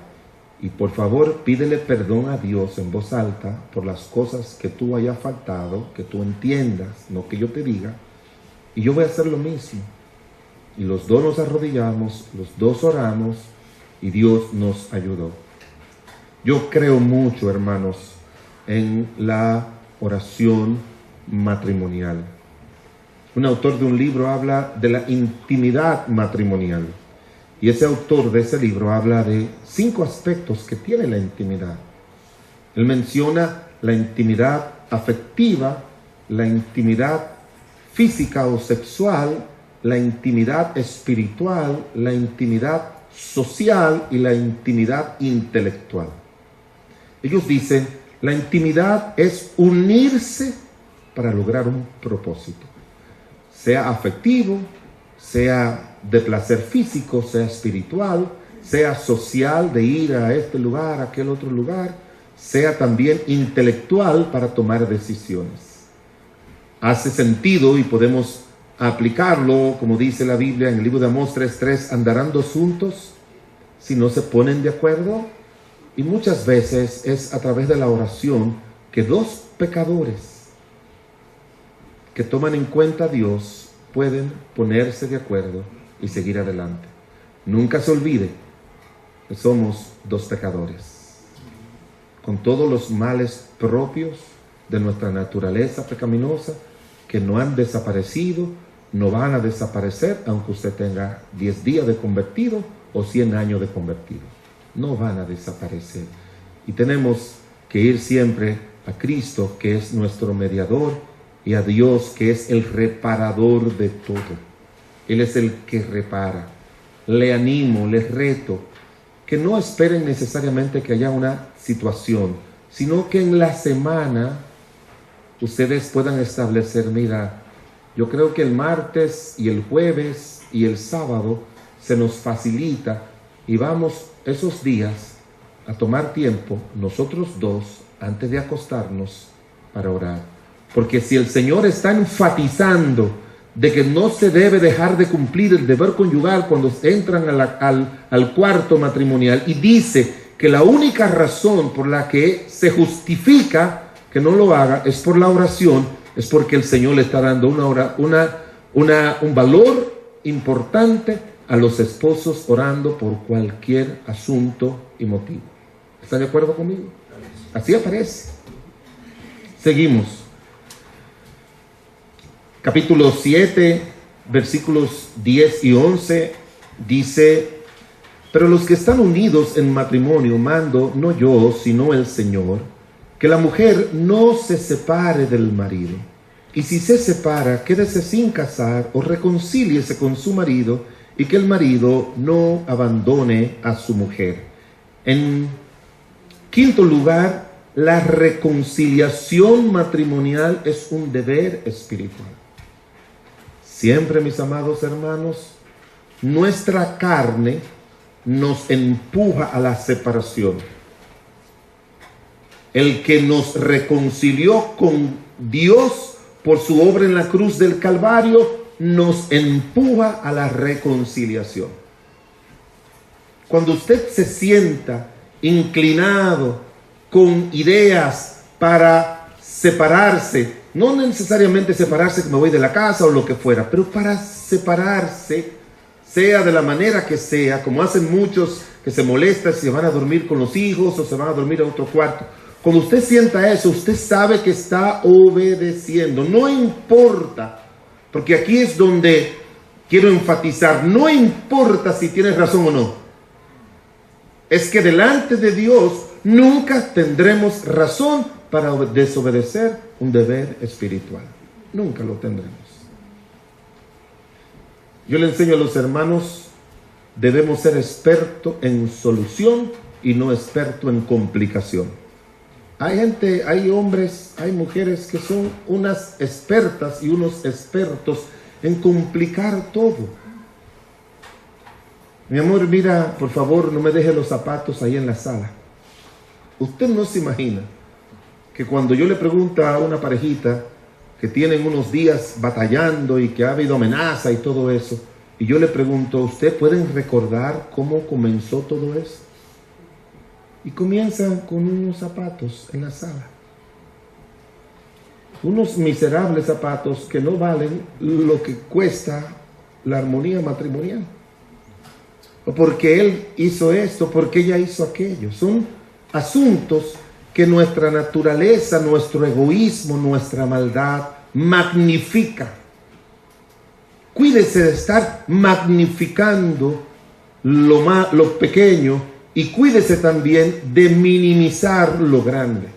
y por favor pídele perdón a Dios en voz alta por las cosas que tú hayas faltado, que tú entiendas, no que yo te diga, y yo voy a hacer lo mismo. Y los dos nos arrodillamos, los dos oramos y Dios nos ayudó. Yo creo mucho, hermanos, en la oración matrimonial. Un autor de un libro habla de la intimidad matrimonial, y ese autor de ese libro habla de 5 aspectos que tiene la intimidad. Él menciona la intimidad afectiva, la intimidad física o sexual, la intimidad espiritual, la intimidad social y la intimidad intelectual. Ellos dicen, la intimidad es unirse para lograr un propósito, sea afectivo, sea de placer físico, sea espiritual, sea social, de ir a este lugar, a aquel otro lugar, sea también intelectual para tomar decisiones. Hace sentido y podemos aplicarlo, como dice la Biblia en el libro de Amós 3:3, ¿andarán dos juntos si no se ponen de acuerdo? Y muchas veces es a través de la oración que 2 pecadores que toman en cuenta a Dios pueden ponerse de acuerdo y seguir adelante. Nunca se olvide que somos dos pecadores, con todos los males propios de nuestra naturaleza pecaminosa, que no han desaparecido, no van a desaparecer, aunque usted tenga 10 días de convertido o 100 años de convertido. No van a desaparecer. Y tenemos que ir siempre a Cristo, que es nuestro mediador, y a Dios, que es el reparador de todo. Él es el que repara. Le animo, les reto, que no esperen necesariamente que haya una situación, sino que en la semana ustedes puedan establecer, mira, yo creo que el martes y el jueves y el sábado se nos facilita y vamos esos días a tomar tiempo, nosotros dos, antes de acostarnos, para orar. Porque si el Señor está enfatizando de que no se debe dejar de cumplir el deber conyugal cuando entran al cuarto matrimonial, y dice que la única razón por la que se justifica que no lo haga es por la oración, es porque el Señor le está dando un valor importante a los esposos orando por cualquier asunto y motivo. ¿Están de acuerdo conmigo? Así aparece. Seguimos. Capítulo 7, versículos 10 y 11, dice: pero los que están unidos en matrimonio mando, no yo, sino el Señor, que la mujer no se separe del marido. Y si se separa, quédese sin casar o reconcíliese con su marido, y que el marido no abandone a su mujer. En quinto lugar, la reconciliación matrimonial es un deber espiritual. Siempre, mis amados hermanos, nuestra carne nos empuja a la separación. El que nos reconcilió con Dios por su obra en la cruz del Calvario nos empuja a la reconciliación. Cuando usted se sienta inclinado con ideas para separarse, no necesariamente separarse que me voy de la casa o lo que fuera, pero para separarse, sea de la manera que sea, como hacen muchos que se molestan si se van a dormir con los hijos o se van a dormir a otro cuarto. Cuando usted sienta eso, usted sabe que está obedeciendo. No importa, porque aquí es donde quiero enfatizar, no importa si tienes razón o no. Es que delante de Dios nunca tendremos razón para desobedecer un deber espiritual. Nunca lo tendremos. Yo le enseño a los hermanos, debemos ser expertos en solución y no expertos en complicación. Hay gente, hay hombres, hay mujeres que son unas expertas y unos expertos en complicar todo. Mi amor, mira, por favor, no me deje los zapatos ahí en la sala. Usted no se imagina que cuando yo le pregunto a una parejita que tienen unos días batallando y que ha habido amenaza y todo eso, y yo le pregunto, ¿usted pueden recordar cómo comenzó todo eso? Y comienzan con unos zapatos en la sala. Unos miserables zapatos que no valen lo que cuesta la armonía matrimonial. O porque él hizo esto, porque ella hizo aquello. Son asuntos que nuestra naturaleza, nuestro egoísmo, nuestra maldad magnifica. Cuídese de estar magnificando lo pequeño, y cuídese también de minimizar lo grande.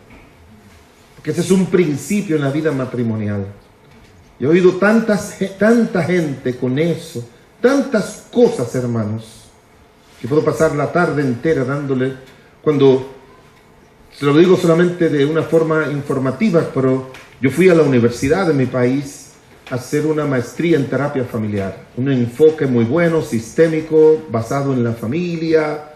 Porque ese es un principio en la vida matrimonial. Yo he oído tanta gente con eso, tantas cosas, hermanos, que puedo pasar la tarde entera dándole, cuando se lo digo solamente de una forma informativa, pero yo fui a la universidad de mi país a hacer una maestría en terapia familiar, un enfoque muy bueno, sistémico, basado en la familia,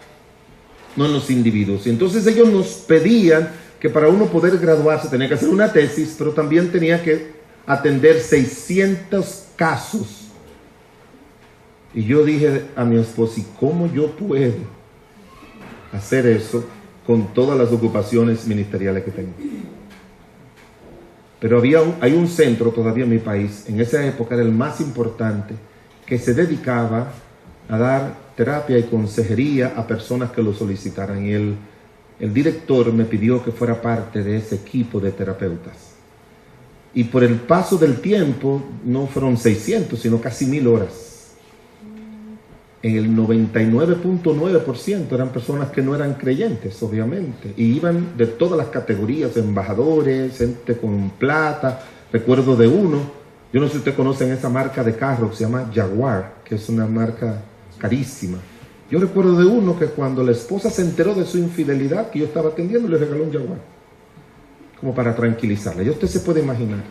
no en los individuos. Y entonces ellos nos pedían que para uno poder graduarse tenía que hacer una tesis, pero también tenía que atender 600 casos. Y yo dije a mi esposa, ¿y cómo yo puedo hacer eso con todas las ocupaciones ministeriales que tengo? Pero hay un centro todavía en mi país, en esa época era el más importante, que se dedicaba a dar terapia y consejería a personas que lo solicitaran. Y el director me pidió que fuera parte de ese equipo de terapeutas. Y por el paso del tiempo, no fueron 600, sino casi 1000 horas. En el 99.9% eran personas que no eran creyentes, obviamente. Y iban de todas las categorías, embajadores, gente con plata. Recuerdo de uno, yo no sé si ustedes conocen esa marca de carro que se llama Jaguar, que es una marca carísima. Yo recuerdo de uno que cuando la esposa se enteró de su infidelidad, que yo estaba atendiendo, le regaló un Jaguar, como para tranquilizarla. Y usted se puede imaginar.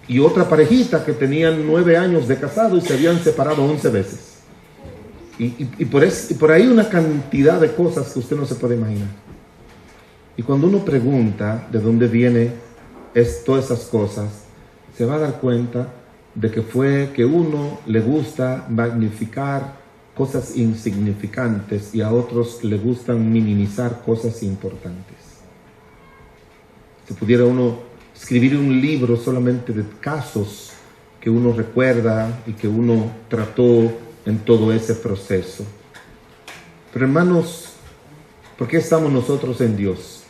Y otra parejita que tenían 9 años de casado y se habían separado 11 veces. Y por ahí una cantidad de cosas que usted no se puede imaginar. Y cuando uno pregunta de dónde viene todas esas cosas, se va a dar cuenta de que fue que uno le gusta magnificar cosas insignificantes y a otros le gustan minimizar cosas importantes. Si pudiera uno escribir un libro solamente de casos que uno recuerda y que uno trató en todo ese proceso. Pero hermanos, ¿por qué estamos nosotros en Dios?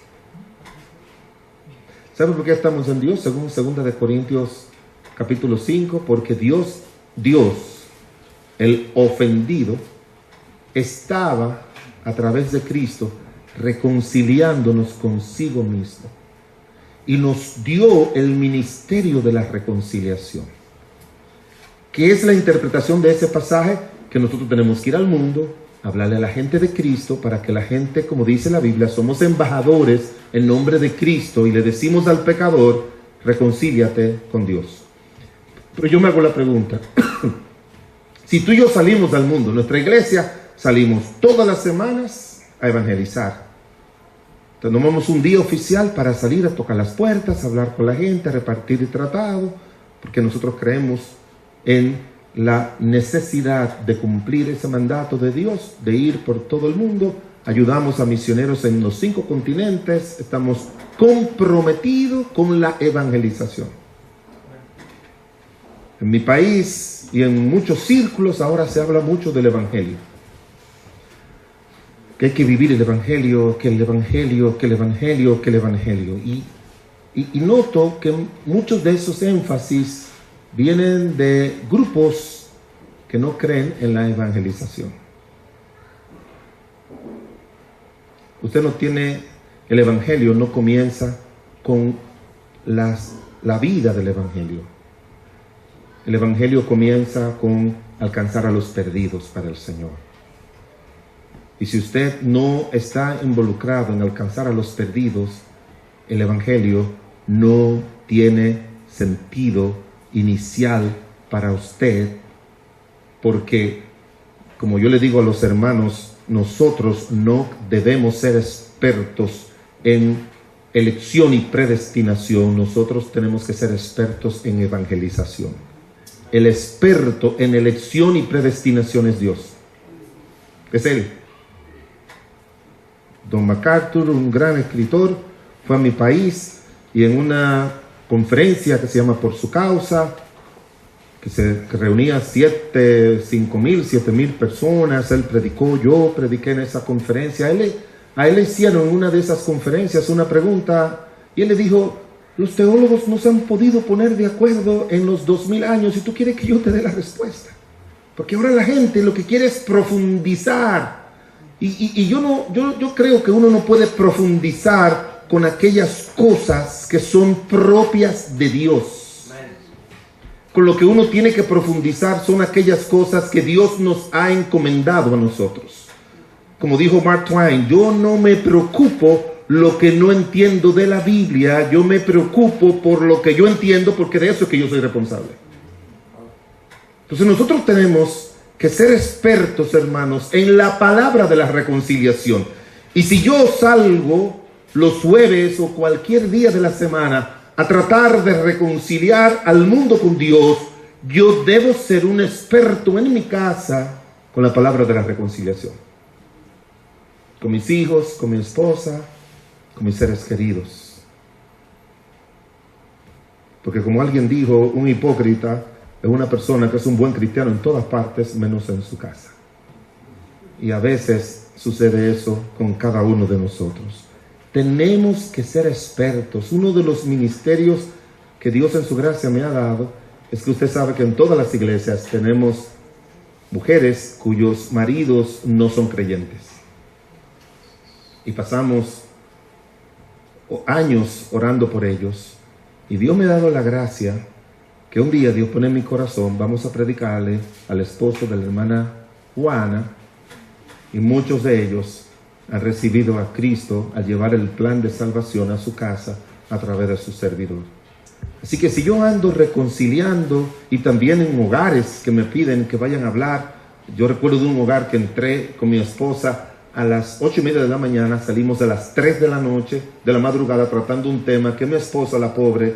¿Saben por qué estamos en Dios? Según 2 Corintios capítulo 5, porque Dios, el ofendido, estaba a través de Cristo reconciliándonos consigo mismo y nos dio el ministerio de la reconciliación. ¿Qué es la interpretación de ese pasaje? Que nosotros tenemos que ir al mundo, hablarle a la gente de Cristo, para que la gente, como dice la Biblia, somos embajadores en nombre de Cristo y le decimos al pecador, reconcíliate con Dios. Pero yo me hago la pregunta, si tú y yo salimos al mundo, nuestra iglesia, salimos todas las semanas a evangelizar. Tomamos un día oficial para salir a tocar las puertas, a hablar con la gente, a repartir el tratado, porque nosotros creemos en la necesidad de cumplir ese mandato de Dios, de ir por todo el mundo. Ayudamos a misioneros en los 5 continentes, estamos comprometidos con la evangelización. En mi país y en muchos círculos ahora se habla mucho del evangelio. Que hay que vivir el evangelio, que el evangelio, que el evangelio, que el evangelio. Y noto que muchos de esos énfasis vienen de grupos que no creen en la evangelización. Usted no tiene, el evangelio no comienza con la vida del evangelio. El evangelio comienza con alcanzar a los perdidos para el Señor. Y si usted no está involucrado en alcanzar a los perdidos, el evangelio no tiene sentido inicial para usted, porque, como yo le digo a los hermanos, nosotros no debemos ser expertos en elección y predestinación, nosotros tenemos que ser expertos en evangelización. El experto en elección y predestinación es Dios, es Él. Don MacArthur, un gran escritor, fue a mi país y en una conferencia que se llama Por su Causa, que reunía 5,000, 7,000 personas, él predicó, yo prediqué en esa conferencia. A él le hicieron en una de esas conferencias una pregunta y él le dijo, los teólogos no se han podido poner de acuerdo en los 2000 años y tú quieres que yo te dé la respuesta, porque ahora la gente lo que quiere es profundizar y yo creo que uno no puede profundizar con aquellas cosas que son propias de Dios. Con lo que uno tiene que profundizar son aquellas cosas que Dios nos ha encomendado a nosotros. Como dijo Mark Twain, yo no me preocupo lo que no entiendo de la Biblia, yo me preocupo por lo que yo entiendo, porque de eso es que yo soy responsable. Entonces nosotros tenemos que ser expertos, hermanos, en la palabra de la reconciliación. Y si yo salgo los jueves o cualquier día de la semana a tratar de reconciliar al mundo con Dios, yo debo ser un experto en mi casa con la palabra de la reconciliación. Con mis hijos, con mi esposa, con mis seres queridos. Porque como alguien dijo, un hipócrita es una persona que es un buen cristiano en todas partes, menos en su casa. Y a veces sucede eso con cada uno de nosotros. Tenemos que ser expertos. Uno de los ministerios que Dios en su gracia me ha dado es que usted sabe que en todas las iglesias tenemos mujeres cuyos maridos no son creyentes. Y pasamos años orando por ellos. Y Dios me ha dado la gracia que un día Dios pone en mi corazón, vamos a predicarle al esposo de la hermana Juana, y muchos de ellos han recibido a Cristo al llevar el plan de salvación a su casa a través de su servidor. Así que si yo ando reconciliando, y también en hogares que me piden que vayan a hablar, yo recuerdo de un hogar que entré con mi esposa a las 8:30 de la mañana, salimos a las 3 de la noche, de la madrugada, tratando un tema que mi esposa, la pobre,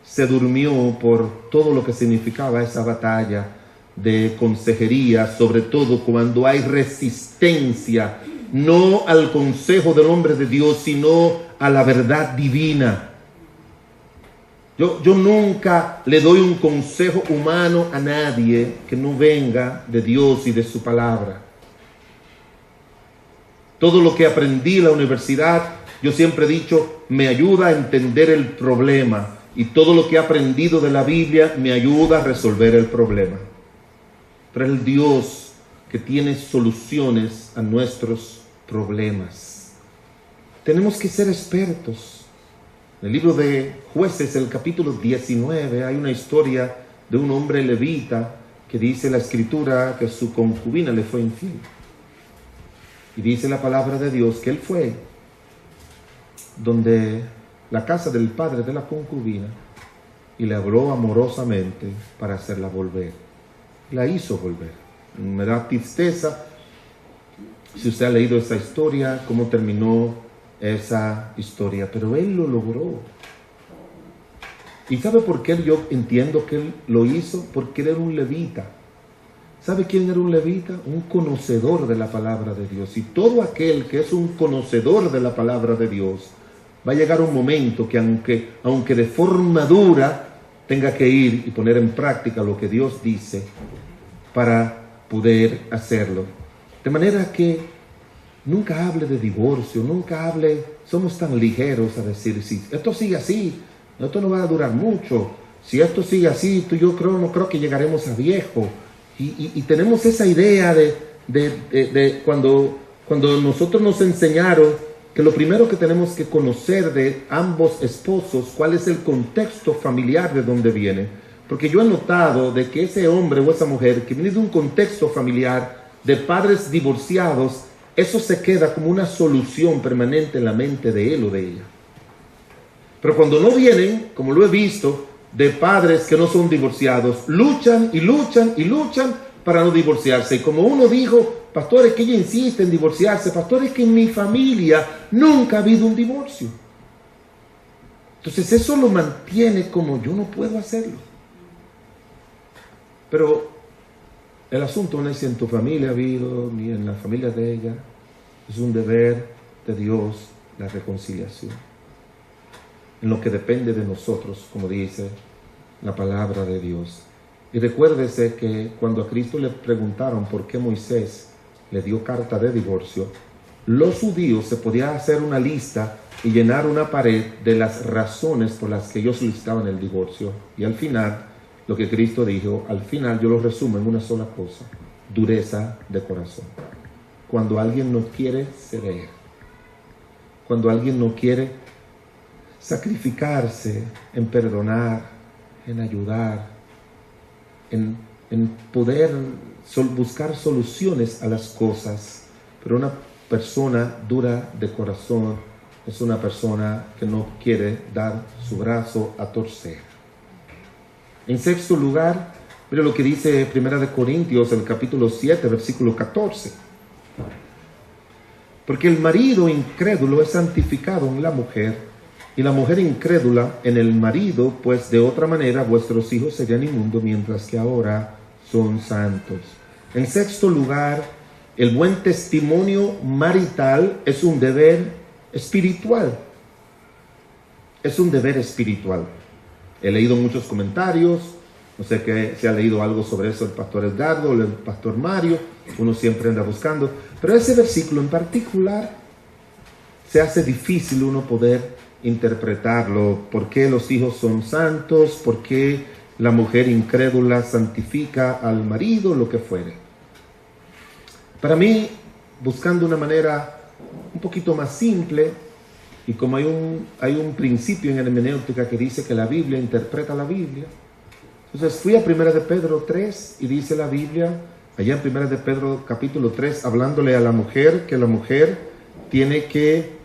se durmió por todo lo que significaba esa batalla de consejería, sobre todo cuando hay resistencia, no al consejo del hombre de Dios, sino a la verdad divina. Yo nunca le doy un consejo humano a nadie que no venga de Dios y de su palabra. Todo lo que aprendí en la universidad, yo siempre he dicho, me ayuda a entender el problema. Y todo lo que he aprendido de la Biblia me ayuda a resolver el problema. Pero es el Dios que tiene soluciones a nuestros problemas. Tenemos que ser expertos. En el libro de Jueces, el capítulo 19, hay una historia de un hombre levita que dice la escritura que su concubina le fue infiel. Y dice la palabra de Dios que él fue donde la casa del padre de la concubina y le habló amorosamente para hacerla volver. La hizo volver. Me da tristeza, si usted ha leído esa historia, cómo terminó esa historia, pero él lo logró. ¿Y sabe por qué yo entiendo que él lo hizo? Porque él era un levita. ¿Sabe quién era un levita? Un conocedor de la palabra de Dios. Y todo aquel que es un conocedor de la palabra de Dios, va a llegar un momento que aunque de forma dura tenga que ir y poner en práctica lo que Dios dice para poder hacerlo. De manera que nunca hable de divorcio, nunca hable, somos tan ligeros a decir, si esto sigue así, esto no va a durar mucho, si esto sigue así, no creo que llegaremos a viejo. Y tenemos esa idea de cuando nosotros nos enseñaron que lo primero que tenemos que conocer de ambos esposos, cuál es el contexto familiar de donde viene. Porque yo he notado de que ese hombre o esa mujer que viene de un contexto familiar de padres divorciados, eso se queda como una solución permanente en la mente de él o de ella. Pero cuando no vienen, como lo he visto, de padres que no son divorciados, luchan y luchan y luchan para no divorciarse. Y como uno dijo, pastor, es que ella insiste en divorciarse, pastor, es que en mi familia nunca ha habido un divorcio. Entonces eso lo mantiene como yo no puedo hacerlo. Pero el asunto no es si en tu familia ha habido, ni en la familia de ella. Es un deber de Dios la reconciliación. En lo que depende de nosotros, como dice la palabra de Dios. Y recuérdese que cuando a Cristo le preguntaron por qué Moisés le dio carta de divorcio, los judíos se podían hacer una lista y llenar una pared de las razones por las que ellos solicitaban el divorcio. Y al final, lo que Cristo dijo, al final yo lo resumo en una sola cosa: dureza de corazón. Cuando alguien no quiere ceder, cuando alguien no quiere sacrificarse en perdonar, en ayudar, en poder buscar soluciones a las cosas. Pero una persona dura de corazón es una persona que no quiere dar su brazo a torcer. En sexto lugar, mire lo que dice 1 Corintios, el capítulo 7, versículo 14. Porque el marido incrédulo es santificado en la mujer, y la mujer incrédula en el marido, pues de otra manera vuestros hijos serían inmundos, mientras que ahora son santos. En sexto lugar, el buen testimonio marital es un deber espiritual. Es un deber espiritual. He leído muchos comentarios, No sé que si ha leído algo sobre eso el pastor Edgardo o el pastor Mario, uno siempre anda buscando, pero ese versículo en particular se hace difícil uno poder interpretarlo. ¿Por qué los hijos son santos? ¿Por qué la mujer incrédula santifica al marido? Lo que fuere. Para mí, buscando una manera un poquito más simple, y como hay un principio en hermenéutica que dice que la Biblia interpreta la Biblia, entonces fui a 1 de Pedro 3 y dice la Biblia, allá en 1 de Pedro capítulo 3, hablándole a la mujer, que la mujer tiene que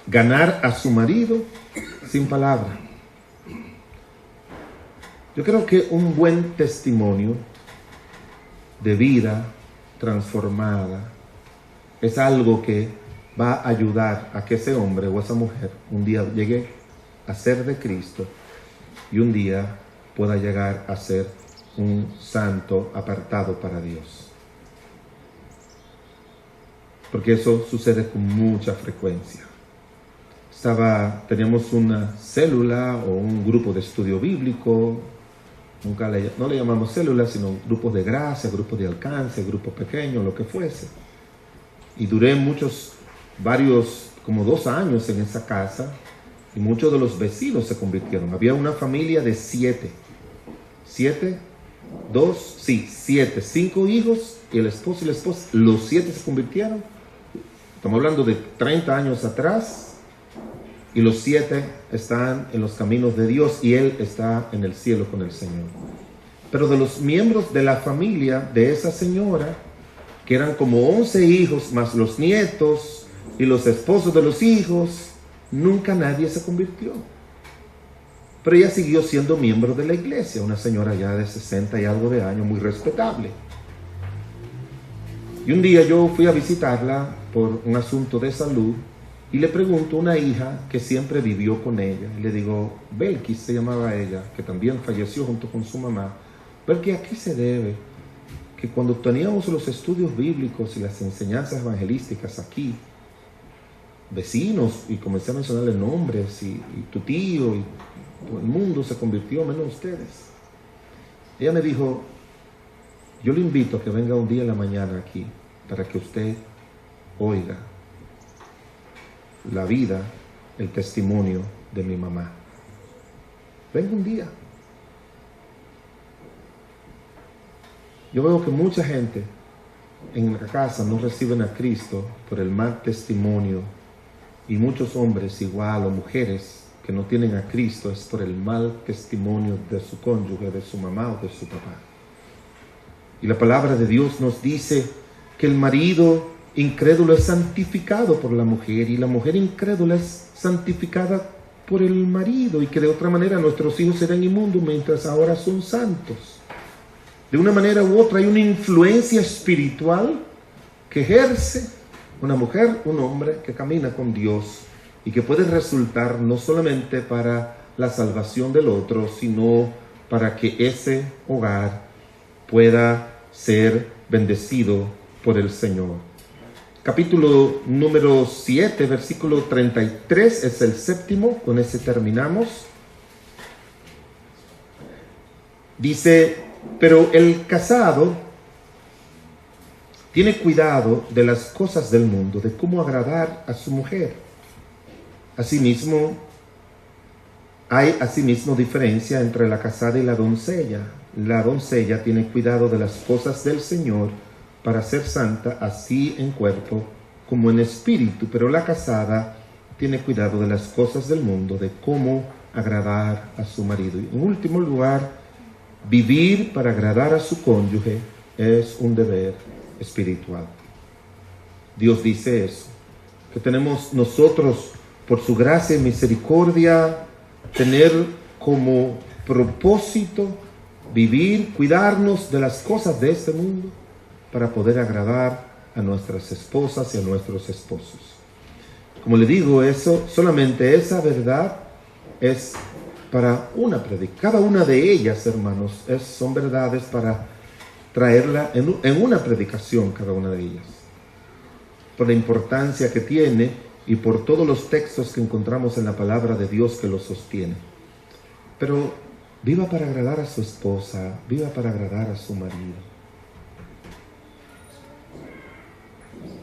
ganar a su marido sin palabra. Yo creo que un buen testimonio de vida transformada es algo que va a ayudar a que ese hombre o esa mujer un día llegue a ser de Cristo y un día pueda llegar a ser un santo apartado para Dios. Porque eso sucede con mucha frecuencia. Teníamos una célula o un grupo de estudio bíblico, no le llamamos células, sino grupos de gracia, grupos de alcance, grupos pequeños, lo que fuese. Y duré como 2 años en esa casa, y muchos de los vecinos se convirtieron. Había una familia de 7, 5 hijos, y el esposo y la esposa, los 7 se convirtieron. Estamos hablando de 30 años atrás, y los 7 están en los caminos de Dios, y él está en el cielo con el Señor. Pero de los miembros de la familia de esa señora, que eran como 11 hijos, más los nietos y los esposos de los hijos, nunca nadie se convirtió. Pero ella siguió siendo miembro de la iglesia, una señora ya de 60 y algo de años, muy respetable. Y un día yo fui a visitarla por un asunto de salud, y le pregunto a una hija que siempre vivió con ella, y le digo, Belkis se llamaba ella, que también falleció junto con su mamá, porque ¿a qué se debe que cuando teníamos los estudios bíblicos y las enseñanzas evangelísticas aquí, vecinos, y comencé a mencionarle nombres, y tu tío, y todo el mundo se convirtió menos ustedes? Ella me dijo, yo le invito a que venga un día en la mañana aquí, para que usted oiga la vida, el testimonio de mi mamá. Venga un día. Yo veo que mucha gente en la casa no reciben a Cristo por el mal testimonio, y muchos hombres igual o mujeres que no tienen a Cristo es por el mal testimonio de su cónyuge, de su mamá o de su papá. Y la palabra de Dios nos dice que el marido incrédulo es santificado por la mujer, y la mujer incrédula es santificada por el marido, y que de otra manera nuestros hijos serán inmundos mientras ahora son santos. De una manera u otra hay una influencia espiritual que ejerce una mujer, un hombre que camina con Dios, y que puede resultar no solamente para la salvación del otro, sino para que ese hogar pueda ser bendecido por el Señor. Capítulo número 7, versículo 33, es el séptimo, con ese terminamos. Dice, pero el casado tiene cuidado de las cosas del mundo, de cómo agradar a su mujer. Hay asimismo diferencia entre la casada y la doncella. La doncella tiene cuidado de las cosas del Señor para ser santa, así en cuerpo como en espíritu, pero la casada tiene cuidado de las cosas del mundo, de cómo agradar a su marido. Y en último lugar, vivir para agradar a su cónyuge es un deber espiritual. Dios dice eso, que tenemos nosotros, por su gracia y misericordia, tener como propósito vivir, cuidarnos de las cosas de este mundo, para poder agradar a nuestras esposas y a nuestros esposos. Como le digo, solamente esa verdad es para una predicación. Cada una de ellas, hermanos, son verdades para traerla en una predicación, cada una de ellas. Por la importancia que tiene y por todos los textos que encontramos en la palabra de Dios que lo sostiene. Pero Viva para agradar a su esposa, viva para agradar a su marido.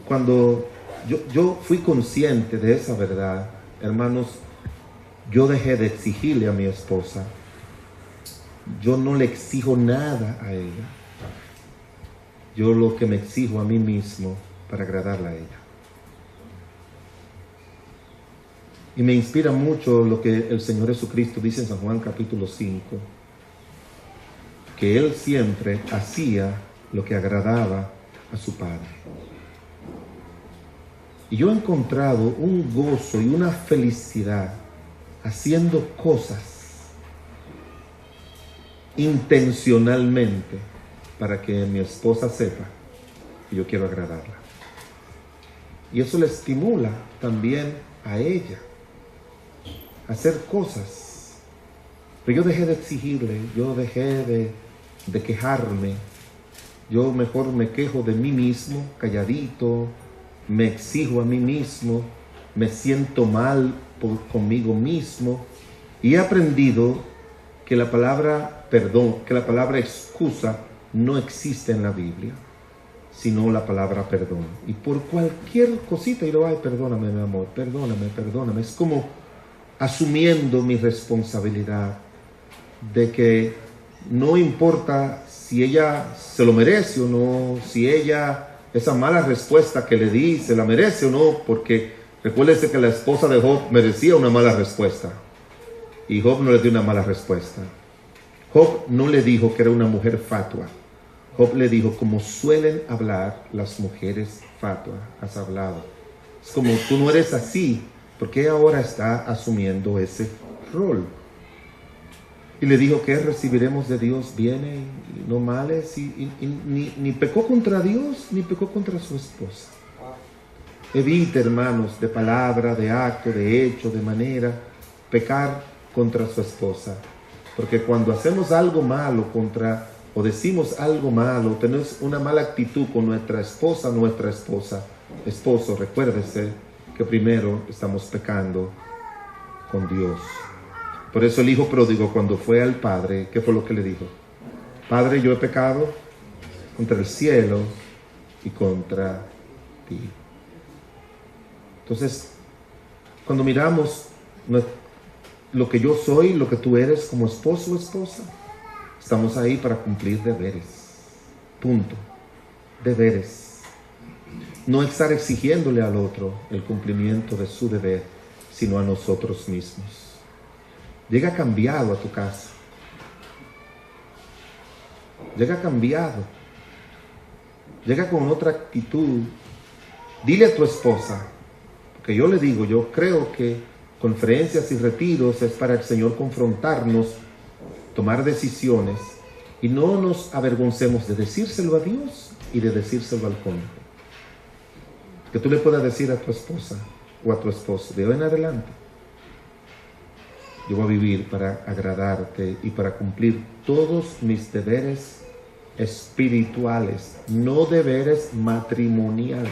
Cuando yo fui consciente de esa verdad, hermanos, yo dejé de exigirle a mi esposa. Yo no le exijo nada a ella. Yo lo que me exijo a mí mismo para agradarla a ella. Y me inspira mucho lo que el Señor Jesucristo dice en San Juan capítulo 5, que Él siempre hacía lo que agradaba a su Padre. Y yo he encontrado un gozo y una felicidad haciendo cosas intencionalmente para que mi esposa sepa que yo quiero agradarla. Y eso le estimula también a ella a hacer cosas. Pero yo dejé de exigirle, yo dejé de quejarme. Yo mejor me quejo de mí mismo, calladito, me exijo a mí mismo, me siento mal conmigo mismo. Y he aprendido que la palabra perdón, que la palabra excusa no existe en la Biblia, sino la palabra perdón. Y por cualquier cosita, yo digo, ay, perdóname, mi amor, perdóname. Es como asumiendo mi responsabilidad de que no importa si ella se lo merece o no, si ella, esa mala respuesta que le di, se la merece o no, porque recuérdese que la esposa de Job merecía una mala respuesta. Y Job no le dio una mala respuesta. Job no le dijo que era una mujer fatua. Job le dijo, como suelen hablar las mujeres fatua, has hablado. Es como, tú no eres así, porque ahora está asumiendo ese rol. Y le dijo que recibiremos de Dios bienes y no males, y ni pecó contra Dios, ni pecó contra su esposa. Evite, hermanos, de palabra, de acto, de hecho, de manera, pecar contra su esposa. Porque cuando hacemos algo malo o decimos algo malo, tenemos una mala actitud con nuestra esposa, esposo, recuérdese que primero estamos pecando con Dios. Por eso el hijo pródigo, cuando fue al padre, ¿qué fue lo que le dijo? Padre, yo he pecado contra el cielo y contra ti. Entonces, cuando miramos lo que yo soy, lo que tú eres como esposo o esposa, estamos ahí para cumplir deberes. Punto. Deberes. No estar exigiéndole al otro el cumplimiento de su deber, sino a nosotros mismos. Llega cambiado a tu casa. Llega cambiado. Llega con otra actitud. Dile a tu esposa, porque yo le digo, yo creo que conferencias y retiros es para el Señor confrontarnos, tomar decisiones, y no nos avergoncemos de decírselo a Dios y de decírselo al cónyuge. Que tú le puedas decir a tu esposa o a tu esposo, de hoy en adelante, yo voy a vivir para agradarte y para cumplir todos mis deberes espirituales, no deberes matrimoniales.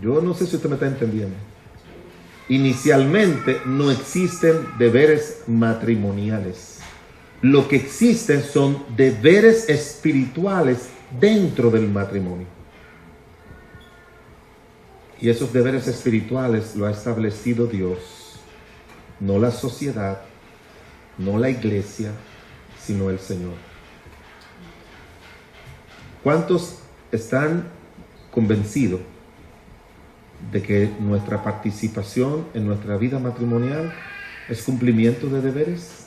Yo no sé si usted me está entendiendo. Inicialmente no existen deberes matrimoniales. Lo que existen son deberes espirituales dentro del matrimonio. Y esos deberes espirituales lo ha establecido Dios, no la sociedad, no la iglesia, sino el Señor. ¿Cuántos están convencidos de que nuestra participación en nuestra vida matrimonial es cumplimiento de deberes?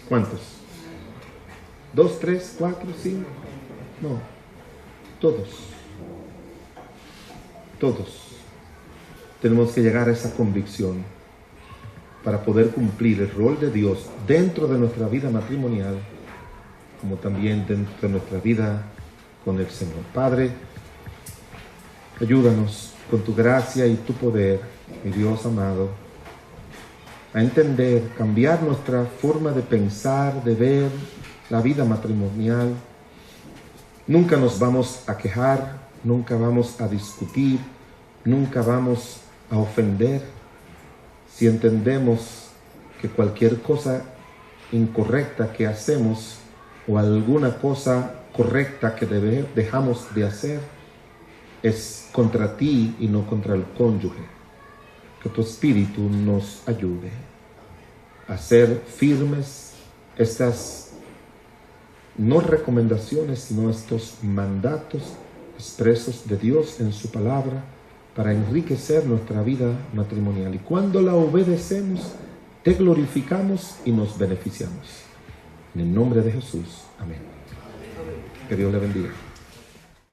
¿Cuántos? ¿2, 3, 4, 5? No, todos. Todos tenemos que llegar a esa convicción para poder cumplir el rol de Dios dentro de nuestra vida matrimonial, como también dentro de nuestra vida con el Señor. Padre, ayúdanos con tu gracia y tu poder, mi Dios amado, a entender, cambiar nuestra forma de pensar, de ver la vida matrimonial. Nunca nos vamos a quejar, nunca vamos a discutir, nunca vamos a ofender, si entendemos que cualquier cosa incorrecta que hacemos o alguna cosa correcta que dejamos de hacer es contra ti y no contra el cónyuge. Que tu espíritu nos ayude a ser firmes estas no recomendaciones, sino estos mandatos expresos de Dios en su palabra para enriquecer nuestra vida matrimonial. Y cuando la obedecemos, te glorificamos y nos beneficiamos. En el nombre de Jesús. Amén. Que Dios le bendiga.